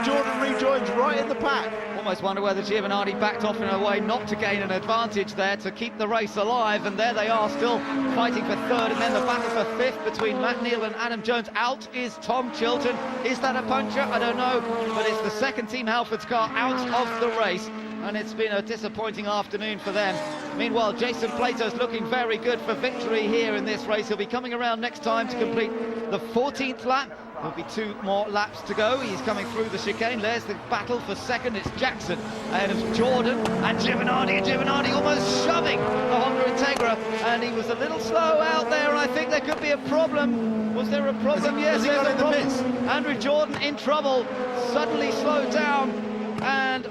S3: Jordan rejoins right in the pack.
S2: Almost wonder whether Giovanardi backed off in a way not to gain an advantage there, to keep the race alive, and there they are still fighting for third, and then the battle for fifth between Matt Neal and Adam Jones. Out is Tom Chilton. Is that a puncture? I don't know, but it's the second Team Halford's car out of the race, and it's been a disappointing afternoon for them. Meanwhile, Jason Plato's looking very good for victory here in this race. He'll be coming around next time to complete the 14th lap. There'll be 2 more laps to go. He's coming through the chicane. There's the battle for second. It's Jackson ahead of Jordan and Giovanardi almost shoving the Honda Integra, and he was a little slow out there, and I think there could be a problem. Was there a problem? Yes, there's a problem. Andrew Jordan in trouble, suddenly slowed down, and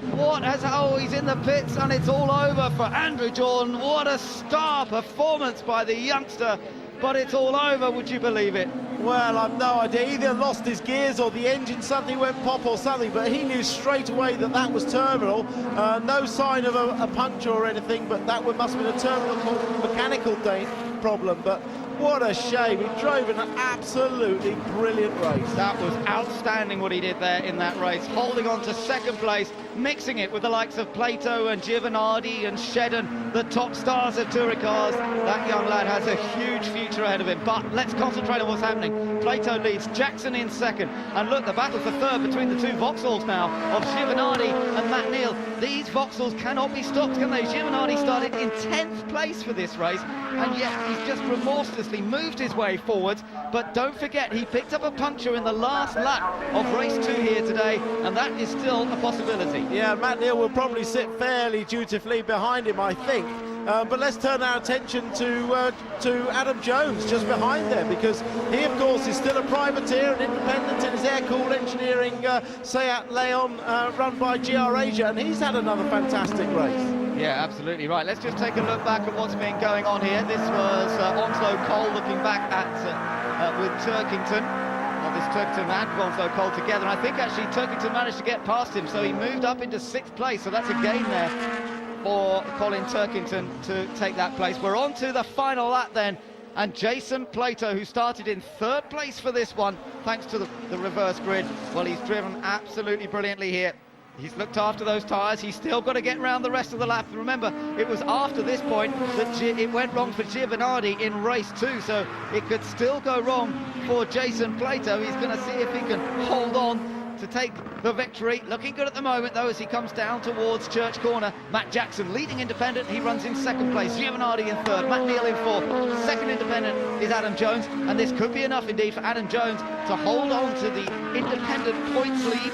S2: he's in the pits, and it's all over for Andrew Jordan. What a star performance by the youngster, but it's all over, would you believe it?
S3: Well, I've no idea. He either lost his gears or the engine suddenly went pop or something, but he knew straight away that was terminal. No sign of a puncture or anything, but that must have been a terminal mechanical problem. But what a shame. He drove an absolutely brilliant race.
S2: That was outstanding what he did there in that race, holding on to second place, mixing it with the likes of Plato and Giovanardi and Shedden, the top stars of touring cars. That young lad has a huge future ahead of him, but let's concentrate on what's happening. Plato leads, Jackson in second, and look, the battle for third between the two Vauxhalls now of Giovanardi and Matt Neal. These Vauxhalls cannot be stopped, can they? Giovanardi started in 10th place for this race, and yet he's just remorselessly moved his way forwards. But don't forget, he picked up a puncture in the last lap of race 2 here today, and that is still a possibility.
S3: Yeah, Matt Neal will probably sit fairly dutifully behind him, I think. But let's turn our attention to Adam Jones just behind there, because he, of course, is still a privateer and independent in his air-cooled engineering Seat Leon run by GR Asia, and he's had another fantastic race.
S2: Yeah, absolutely right. Let's just take a look back at what's been going on here. This was Onslow Cole looking back at with Turkington. Well, this Turkington and Onslow Cole together. And I think actually Turkington managed to get past him, so he moved up into 6th place. So that's a gain there for Colin Turkington to take that place. We're on to the final lap then. And Jason Plato, who started in 3rd place for this one, thanks to the reverse grid, well, he's driven absolutely brilliantly here. He's looked after those tyres. He's still got to get round the rest of the lap. Remember, it was after this point that it went wrong for Giovanardi in race 2, so it could still go wrong for Jason Plato. He's going to see if he can hold on to take the victory. Looking good at the moment, though, as he comes down towards Church Corner. Matt Jackson leading independent. He runs in 2nd place. Giovanardi in 3rd. Matt Neal in 4th. 2nd independent is Adam Jones, and this could be enough indeed for Adam Jones to hold on to the independent points lead.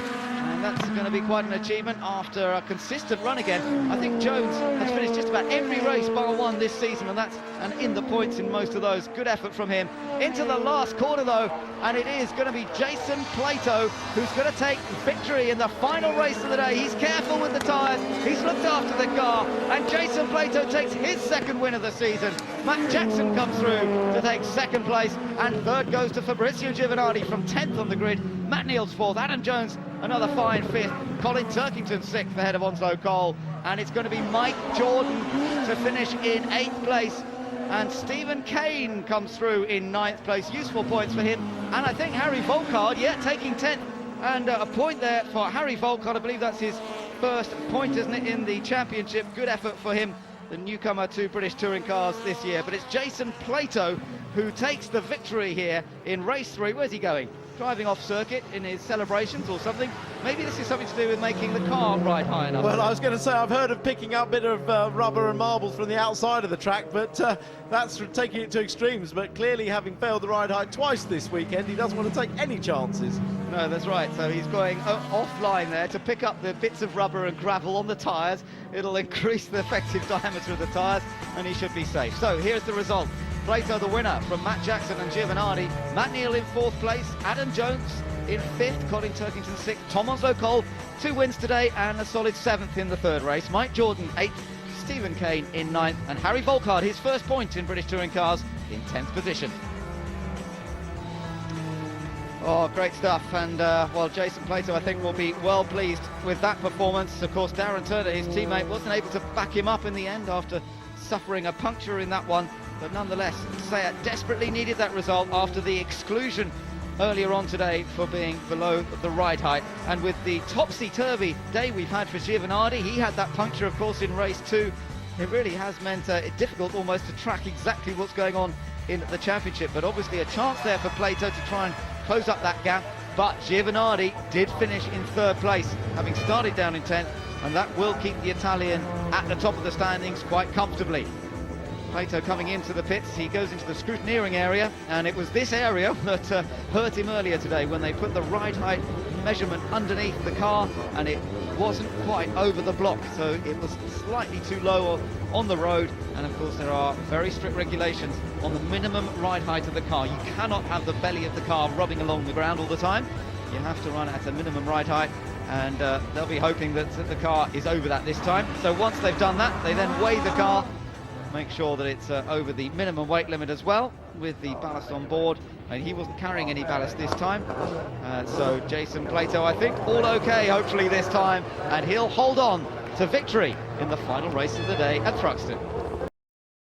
S2: And that's going to be quite an achievement after a consistent run again. I think Jones has finished just about every race bar one this season, and in the points in most of those. Good effort from him. Into the last corner though, and it is going to be Jason Plato who's going to take victory in the final race of the day. He's careful with the tyres, he's looked after the car, and Jason Plato takes his 2nd win of the season. Matt Jackson comes through to take 2nd place, and 3rd goes to Fabrizio Giovanardi from 10th on the grid. Matt Neal's 4th, Adam Jones another fine 5th, Colin Turkington 6th ahead of Onslow Cole, and it's going to be Mike Jordan to finish in 8th place, and Stephen Kane comes through in 9th place. Useful points for him, and I think Harry Volkard, taking 10th, and a point there for Harry Volkard. I believe that's his 1st point, isn't it, in the championship. Good effort for him, the newcomer to British touring cars this year. But it's Jason Plato who takes the victory here in race 3. Where's he going? Driving off circuit in his celebrations or something? Maybe this is something to do with making the car ride high enough.
S3: Well, I was going to say, I've heard of picking up a bit of rubber and marbles from the outside of the track, but that's taking it to extremes. But clearly, having failed the ride height twice this weekend, he doesn't want to take any chances.
S2: No, that's right. So he's going offline there to pick up the bits of rubber and gravel on the tyres. It'll increase the effective diameter of the tyres, and he should be safe. So here's the result. Plato the winner from Matt Jackson and Giovanardi. Matt Neal in 4th place. Adam Jones in 5th. Colin Turkington 6th. Tom Onslow Cole, 2 wins today and a solid 7th in the 3rd race. Mike Jordan 8th. Stephen Kane in 9th. And Harry Volkard, his 1st point in British touring cars, in 10th position. Oh, great stuff. And, well, Jason Plato, I think, will be well pleased with that performance. Of course, Darren Turner, his teammate, wasn't able to back him up in the end after suffering a puncture in that one. But nonetheless, Seat desperately needed that result after the exclusion earlier on today for being below the ride height. And with the topsy-turvy day we've had for Giovanardi, he had that puncture, of course, in race 2. It really has meant it difficult almost to track exactly what's going on in the championship. But obviously a chance there for Plato to try and close up that gap. But Giovanardi did finish in 3rd place, having started down in 10th, and that will keep the Italian at the top of the standings quite comfortably. Plato coming into the pits, he goes into the scrutineering area, and it was this area that hurt him earlier today when they put the ride height measurement underneath the car, and it wasn't quite over the block, so it was slightly too low on the road. And of course there are very strict regulations on the minimum ride height of the car. You cannot have the belly of the car rubbing along the ground all the time. You have to run at a minimum ride height, and they'll be hoping that the car is over that this time. So once they've done that, they then weigh the car, make sure that it's over the minimum weight limit as well, with the ballast on board, and he wasn't carrying any ballast this time. So Jason Plato, I think, all okay hopefully this time, and he'll hold on to victory in the final race of the day at Thruxton.